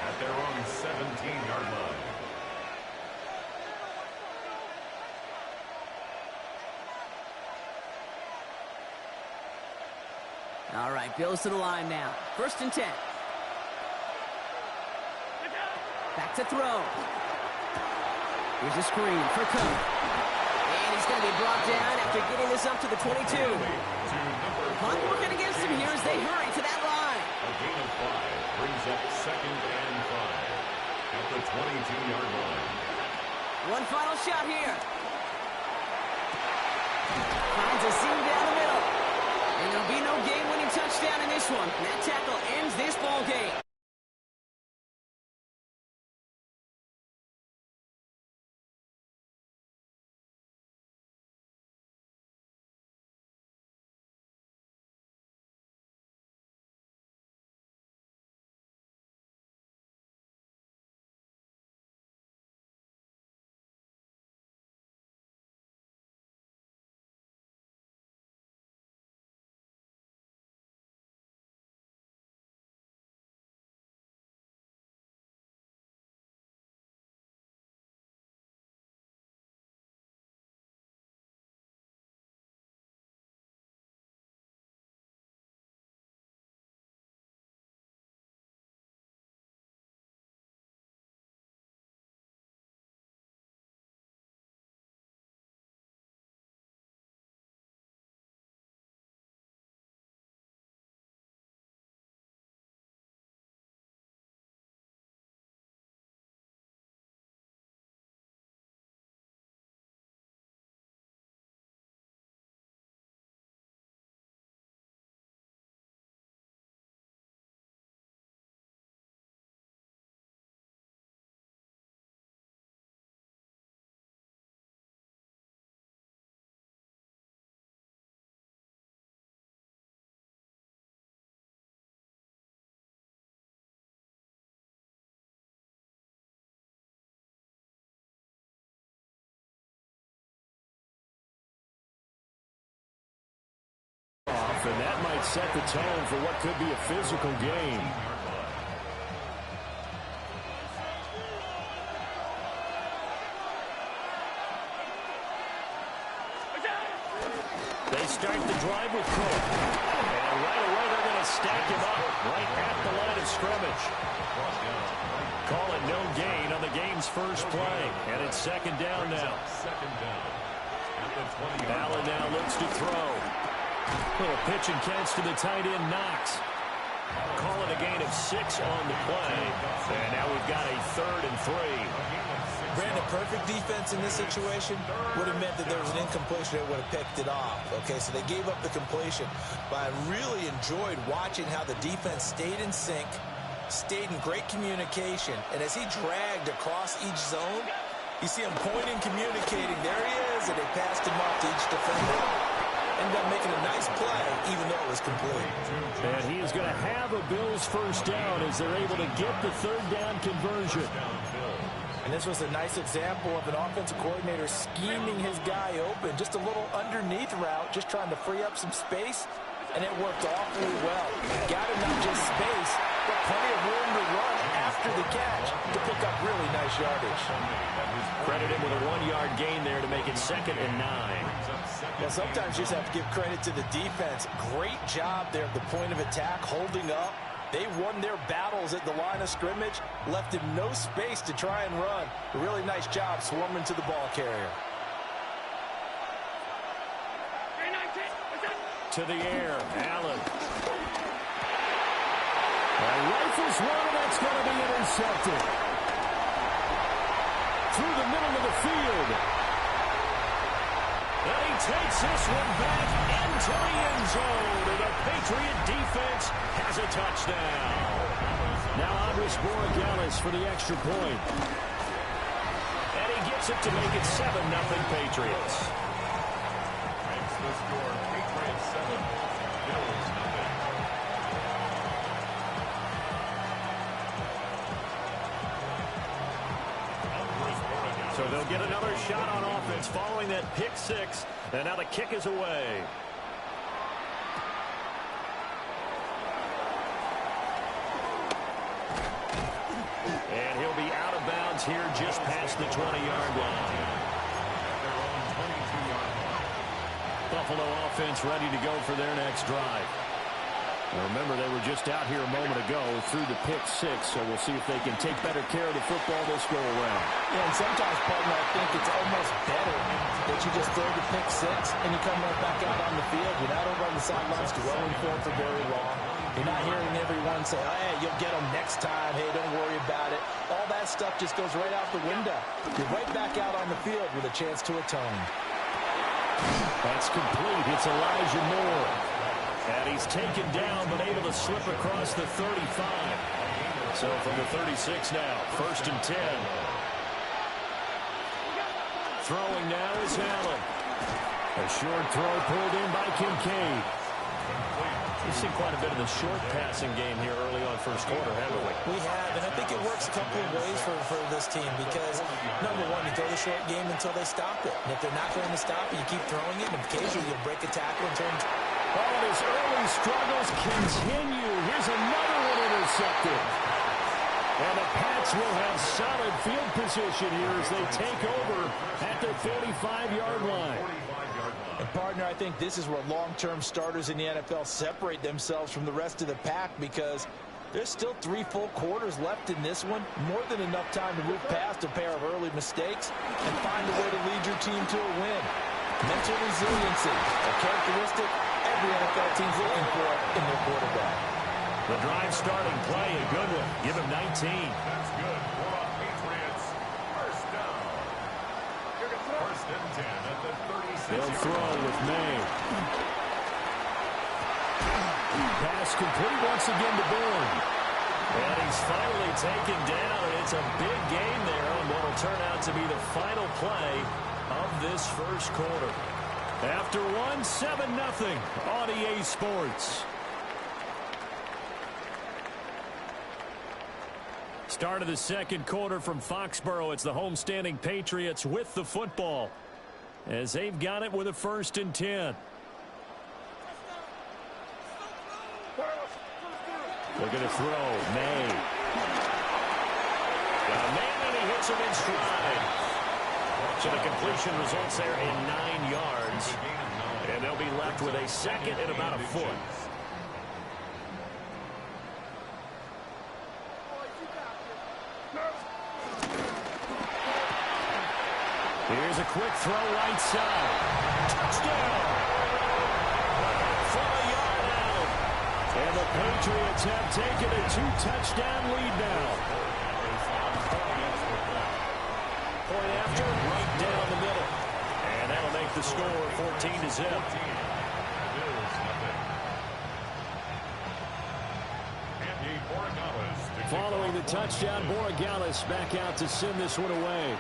Speaker 3: at their own 17-yard line.
Speaker 1: All right, Bills to the line now. 1st and 10. Back to throw. Here's a screen for Cook. And he's going to be brought down after getting this up to the 22. Punt working against him here as they hurry to that line.
Speaker 3: A gain of 5 brings up 2nd and 5 at the 22-yard line.
Speaker 1: One final shot here. Finds a seam down the middle. And there'll be no game-winning touchdown in this one. That tackle ends this ball game.
Speaker 5: and that might set the tone for what could be a physical game. They start the drive with Cook. And right away they're going to stack him up right at the line of scrimmage. Call it no gain on the game's first play. And it's second down now. Allen now looks to throw. Little pitch and catch to the tight end, Knox. Call it a gain of 6 on the play. And now we've got a 3rd and 3.
Speaker 6: Brandon, perfect defense in this situation would have meant that there was an incompletion that would have picked it off. Okay, so they gave up the completion. But I really enjoyed watching how the defense stayed in sync, stayed in great communication, and as he dragged across each zone, you see him pointing, communicating. There he is, and they passed him off to each defender. Ended up making a nice play, even though it was complete.
Speaker 5: And he is going to have a Bills first down as they're able to get the 3rd down conversion.
Speaker 6: And this was a nice example of an offensive coordinator scheming his guy open. Just a little underneath route, just trying to free up some space, and it worked awfully well. Got him not just space, but plenty of room to run after the catch to pick up really nice yardage.
Speaker 5: Credit him with a 1-yard gain there to make it 2nd and 9.
Speaker 6: Well, sometimes you just have to give credit to the defense. Great job there at the point of attack, holding up. They won their battles at the line of scrimmage, left him no space to try and run. A really nice job swarming to the ball carrier.
Speaker 5: To the air, Allen. Rifles one, and that's going to be intercepted. Through the middle of the field. And he takes this one back into the end zone. And the Patriot defense has a touchdown. Now Andres Borregales for the extra point. And he gets it to make it 7-0 Patriots.
Speaker 3: Makes the score Patriots 7, Bills 0.
Speaker 5: So they'll get another shot on offense following that pick 6. And now the kick is away. And he'll be out of bounds here just past the 20-yard line. Buffalo offense ready to go for their next drive. Now remember, they were just out here a moment ago through the pick 6, so we'll see if they can take better care of the football this go around.
Speaker 6: Yeah, and sometimes, partner, I think it's almost better that you just throw the pick 6 and you come right back out on the field. You're not over on the sidelines dwelling for very long. You're not hearing everyone say, oh, hey, you'll get them next time. Hey, don't worry about it. All that stuff just goes right out the window. You're right back out on the field with a chance to atone.
Speaker 5: That's complete. It's Elijah Moore. And he's taken down, but able to slip across the 35. So from the 36 now, 1st and 10. Throwing now is Allen. A short throw pulled in by Kincaid. We've seen quite a bit of the short passing game here early on first quarter, haven't we?
Speaker 6: We have, and I think it works a couple of ways for this team because, number one, you throw the short game until they stop it. And if they're not going to stop it, you keep throwing it, and occasionally you'll break a tackle and turn.
Speaker 5: Oh, his early struggles continue. Here's another one intercepted. And the Pats will have solid field position here as they take over at their 45-yard line.
Speaker 6: And, partner, I think this is where long-term starters in the NFL separate themselves from the rest of the pack because there's still 3 full quarters left in this one. More than enough time to move past a pair of early mistakes and find a way to lead your team to a win. Mental resiliency, a characteristic every NFL team's looking for in their quarterback.
Speaker 5: The drive starting play, a good one. Give him 19.
Speaker 3: That's good for the Patriots. First down. First and 10 at the 36.
Speaker 5: They'll throw with May. Pass complete once again to Bourne. And he's finally taken down. It's a big game there on what will turn out to be the final play of this first quarter. After one, 7-0 on EA Sports. Start of the second quarter from Foxborough. It's the homestanding Patriots with the football as they've got it with a 1st and 10. Looking to throw. May. Got a man, and he hits him in stride. So the completion results there in 9 yards. And they'll be left with a second and about a foot. Here's a quick throw right side. Touchdown! From a yard out. And the Patriots have taken a 2-touchdown lead now. Point after, right down the middle. And that'll make the score 14-0. Following the touchdown, Borregales back out to send this one away.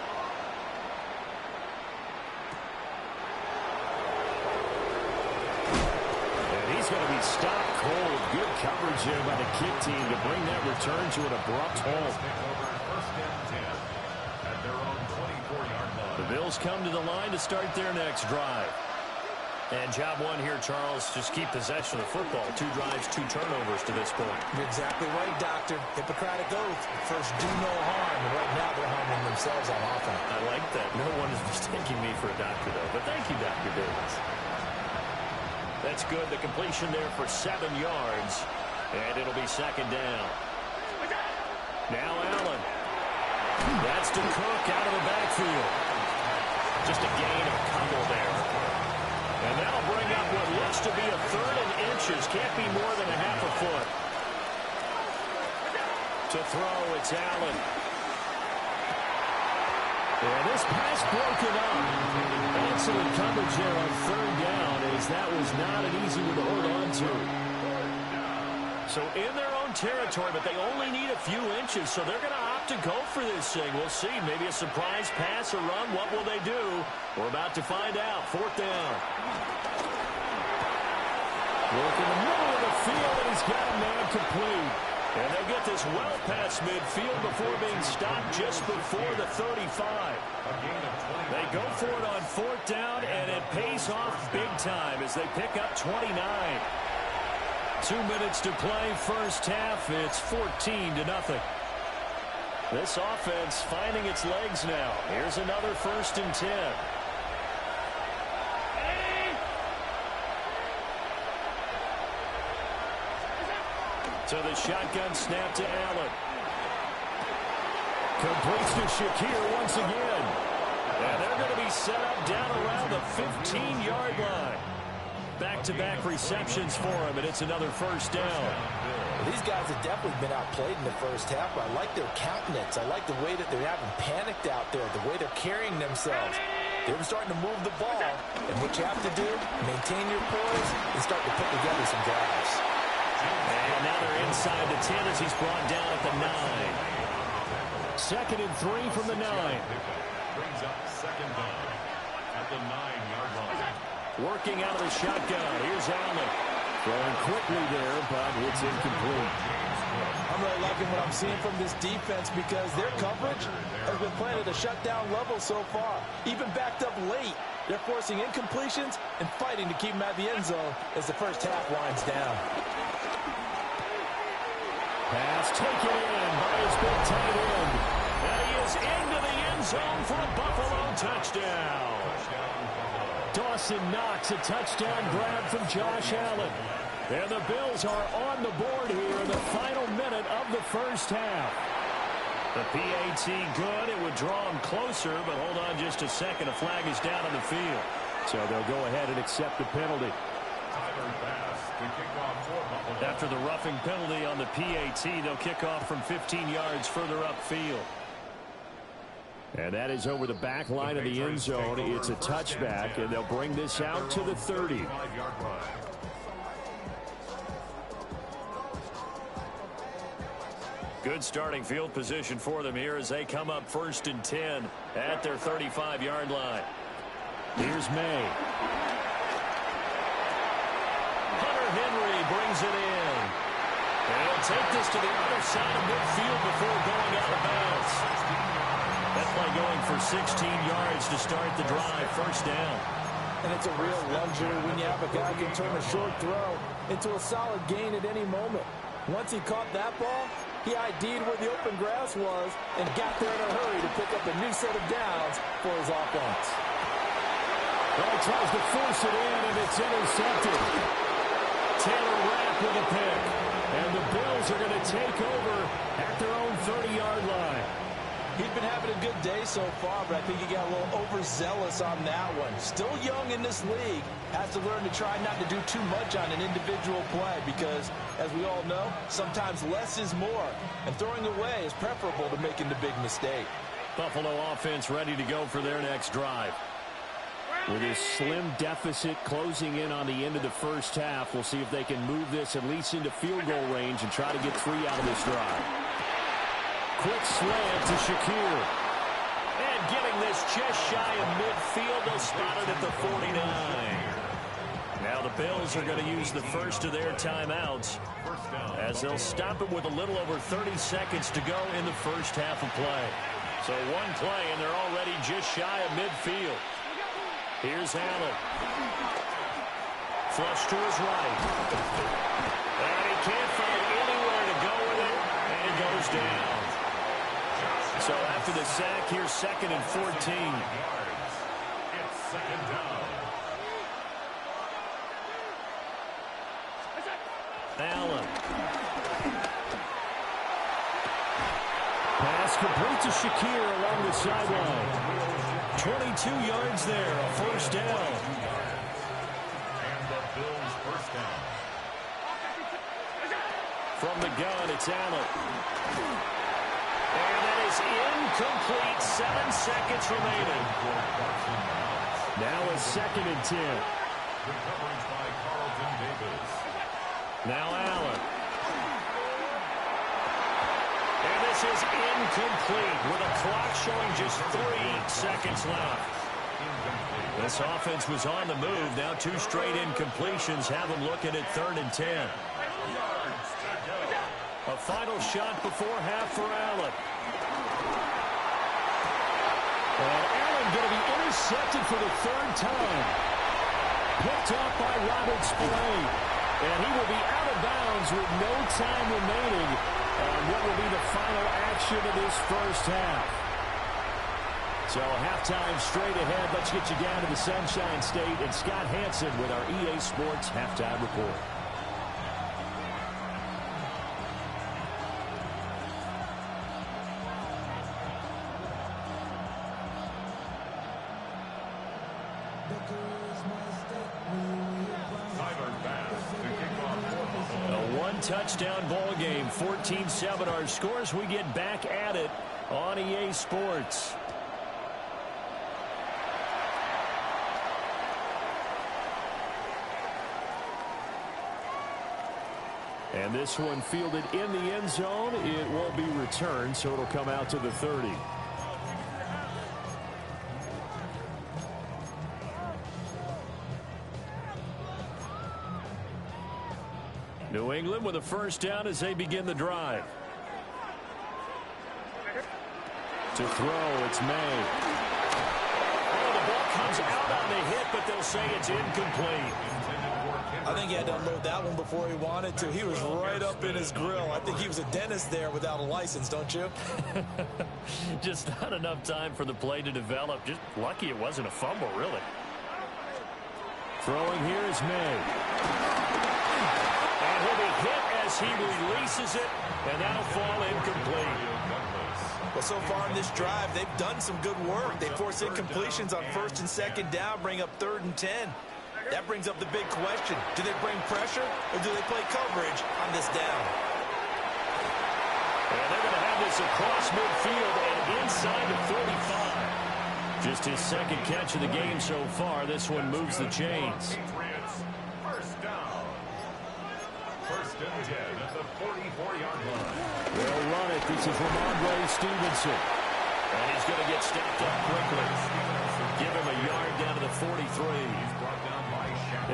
Speaker 5: He's going to be stopped cold. Good coverage here by the kick team to bring that return to an abrupt halt. The Bills come to the line to start their next drive. And job one here, Charles, just keep possession of the football. 2 drives, 2 turnovers to this point.
Speaker 6: You're exactly right, Doctor. Hippocratic oath. First, do no harm. And right now, they're harming themselves on offense.
Speaker 5: I like that. No one is mistaking me for a doctor, though. But thank you, Dr. Davis. That's good. The completion there for 7 yards. And it'll be second down. Now Allen. That's to Cook out of the backfield. Just a gain of a couple there. And that'll bring up what looks to be a 3rd and inches. Can't be more than a half a foot. To throw, it's Allen. And this pass broken up. Excellent coverage there on 3rd down, as that was not an easy one to hold on to. So in their own territory, but they only need a few inches, so they're going to opt to go for this thing. We'll see. Maybe a surprise pass or run. What will they do? We're about to find out. 4th down. Look in the middle of the field, and he's got a man complete. And they get this well past midfield before being stopped just before the 35. They go for it on 4th down, and it pays off big time as they pick up 29. 2 minutes to play, first half. It's 14-0. This offense finding its legs now. Here's another 1st and 10. So the shotgun snap to Allen. Completes to Shakir once again. And they're going to be set up down around the 15-yard line. Back-to-back receptions for him, and it's another 1st down.
Speaker 6: These guys have definitely been outplayed in the first half, but I like their countenance. I like the way that they're having panicked out there, the way they're carrying themselves. They're starting to move the ball, and what you have to do, maintain your poise and start to put together some drives.
Speaker 5: And now they're inside the 10 as he's brought down at the 9. 2nd and 3 from the 9.
Speaker 3: Brings up 2nd down at the 9-yard line.
Speaker 5: Working out of the shotgun. Here's Allen. Throwing quickly there, but it's incomplete.
Speaker 6: I'm really liking what I'm seeing from this defense because their coverage has been playing at a shutdown level so far. Even backed up late, they're forcing incompletions and fighting to keep them at the end zone as the first half winds down.
Speaker 5: Pass taken in by his big tight end. And he is into the end zone for a Buffalo touchdown. Dawson Knox, a touchdown grab from Josh Allen. And the Bills are on the board here in the final minute of the first half. The PAT good. It would draw him closer, but hold on just a second. A flag is down on the field. So they'll go ahead and accept the penalty. After the roughing penalty on the PAT, they'll kick off from 15 yards further upfield. And that is over the back line of the end zone. It's a touchback, and they'll bring this out to the 30. Good starting field position for them here as they come up 1st and 10 at their 35-yard line. Here's May. Hunter Henry brings it in. And he'll take this to the other side of midfield before going out of bounds. That play going for 16 yards to start the drive, 1st down.
Speaker 6: And it's a real luxury when you have a guy who can turn a short throw into a solid gain at any moment. Once he caught that ball, he ID'd where the open grass was and got there in a hurry to pick up a new set of downs for his offense.
Speaker 5: Well, he tries to force it in, and it's intercepted. Taylor Rapp with a pick. And the Bills are going to take over at their own 30-yard line.
Speaker 6: He's been having a good day so far, but I think he got a little overzealous on that one. Still young in this league. Has to learn to try not to do too much on an individual play because, as we all know, sometimes less is more. And throwing away is preferable to making the big mistake.
Speaker 5: Buffalo offense ready to go for their next drive. With his slim deficit closing in on the end of the first half, we'll see if they can move this at least into field goal range and try to get 3 out of this drive. Quick slant to Shakir. And getting this just shy of midfield, they'll spot it at the 49. Now the Bills are going to use the first of their timeouts as they'll stop it with a little over 30 seconds to go in the first half of play. So one play, and they're already just shy of midfield. Here's Allen. Flush to his right. And he can't find anywhere to go with it, and it goes down. So after the sack, here's 2nd and 14.
Speaker 3: It's 2nd down.
Speaker 5: Allen. Pass complete to Shakir along the sideline. 22 yards there, a first down.
Speaker 3: And the Bills first down.
Speaker 5: From the gun, it's Allen. And that is incomplete. 7 seconds remaining. Now a 2nd and 10.
Speaker 3: Good coverage by Carlton Davis.
Speaker 5: Now Allen. And this is incomplete with a clock showing just 3 seconds left. This offense was on the move. Now 2 straight incompletions have them looking at 3rd and 10. A final shot before half for Allen. And Allen going to be intercepted for the 3rd time. Picked off by Robert Spillane. And he will be out of bounds with no time remaining on what will be the final action of this first half. So halftime straight ahead. Let's get you down to the Sunshine State and Scott Hansen with our EA Sports Halftime Report. Touchdown ball game, 14-7 our scores. We get back at it on EA Sports. And this one fielded in the end zone. It won't be returned, so it'll come out to the 30. New England with a first down as they begin the drive. To throw, it's May. Oh, the ball comes out on the hit, but they'll say it's incomplete.
Speaker 6: I think he had to unload that one before he wanted to. He was right up in his grill. I think he was a dentist there without a license, don't you?
Speaker 5: Just not enough time for the play to develop. Just lucky it wasn't a fumble, really. Throwing here is May. And he'll be hit as he releases it, and that'll fall incomplete.
Speaker 6: Well, so far in this drive, they've done some good work. They force incompletions on 1st and 2nd down, bring up 3rd and 10. That brings up the big question. Do they bring pressure, or do they play coverage on this down?
Speaker 5: And they're going to have this across midfield and inside the 45. Just his 2nd catch of the game so far. This one moves the chains.
Speaker 3: First down. 1st and 10 at the 44-yard line.
Speaker 5: They'll run it. This is Ramondre Stevenson. And he's going to get stopped up quickly. Give him a yard down to the 43.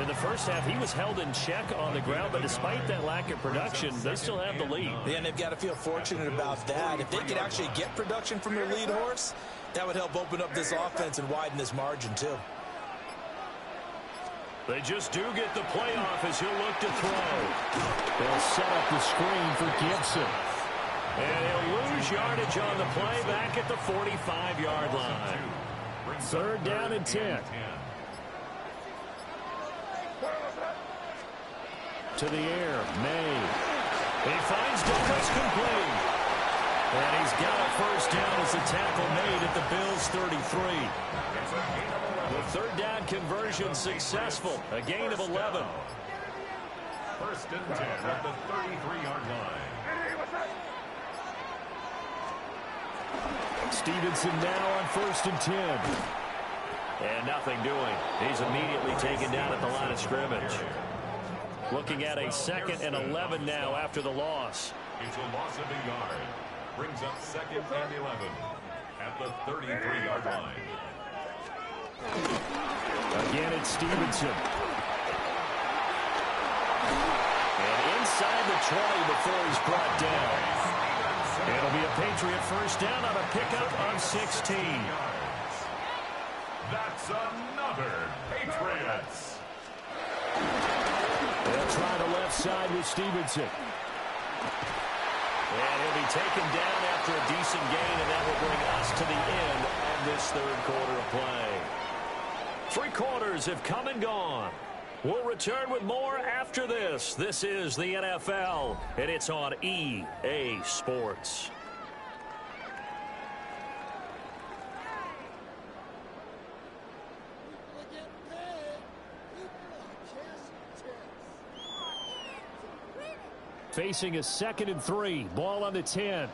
Speaker 5: In the first half, he was held in check on the ground, but despite that lack of production, they still have the lead.
Speaker 6: Yeah, and they've got to feel fortunate about that. If they could actually get production from their lead horse, that would help open up this offense and widen this margin, too.
Speaker 5: They just do get the playoff as he'll look to throw. They'll set up the screen for Gibson. And he'll lose yardage on the play back at the 45-yard line. Third down and 10. To the air, May. He finds Douglas complete. And he's got a first down as the tackle made at the Bills' 33. The third down conversion successful. A gain of 11.
Speaker 3: First and 10 at the 33-yard line.
Speaker 5: Stevenson now on first and 10. And nothing doing. He's immediately taken down at the line of scrimmage. Looking at a 2nd and 11 now after the loss.
Speaker 3: It's a loss of a yard. Brings up 2nd and 11 at the 33-yard line.
Speaker 5: Again, it's Stevenson. And inside the 20 before he's brought down. It'll be a Patriot first down on a pickup on 16.
Speaker 3: That's another Patriots.
Speaker 5: They'll try the left side with Stevenson. And he'll be taken down after a decent gain, and that will bring us to the end of this third quarter of play. 3 quarters have come and gone. We'll return with more after this. This is the NFL, and it's on EA Sports. Facing a 2nd and 3. Ball on the 10.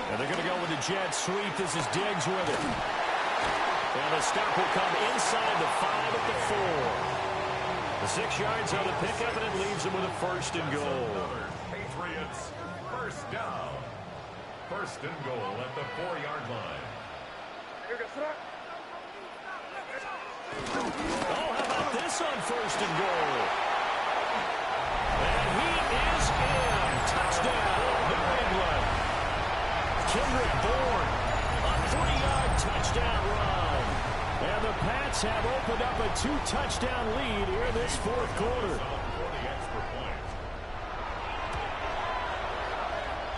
Speaker 5: And they're going to go with the jet sweep. This is Diggs with it. And the stop will come inside the 5 at the 4. The 6 yards on the pickup, and it leaves them with a first and goal.
Speaker 3: Patriots first down. First and goal at the 4-yard line.
Speaker 5: Oh, how about this on first and goal? And he is in. Touchdown, New England. Kendrick Bourne, a 3-yard touchdown run. And the Pats have opened up a 2-touchdown lead here in this fourth quarter.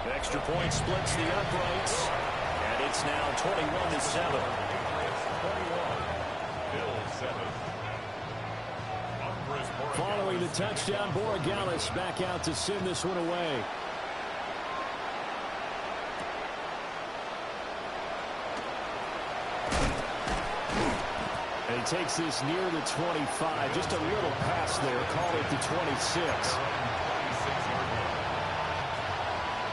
Speaker 5: The extra point splits the uprights, and it's now 21-7. Following the touchdown, Borregales back out to send this one away. And he takes this near the 25. Just a little pass there. Call it the 26.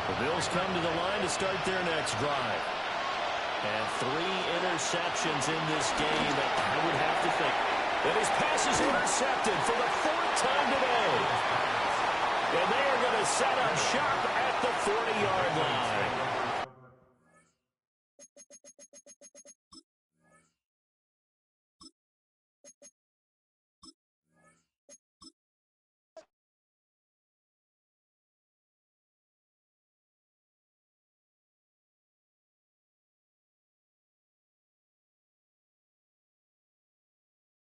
Speaker 5: The Bills come to the line to start their next drive. And 3 interceptions in this game. I would have to think that his pass is intercepted for the 4th time today. And they are going to set up shop at the 40-yard line.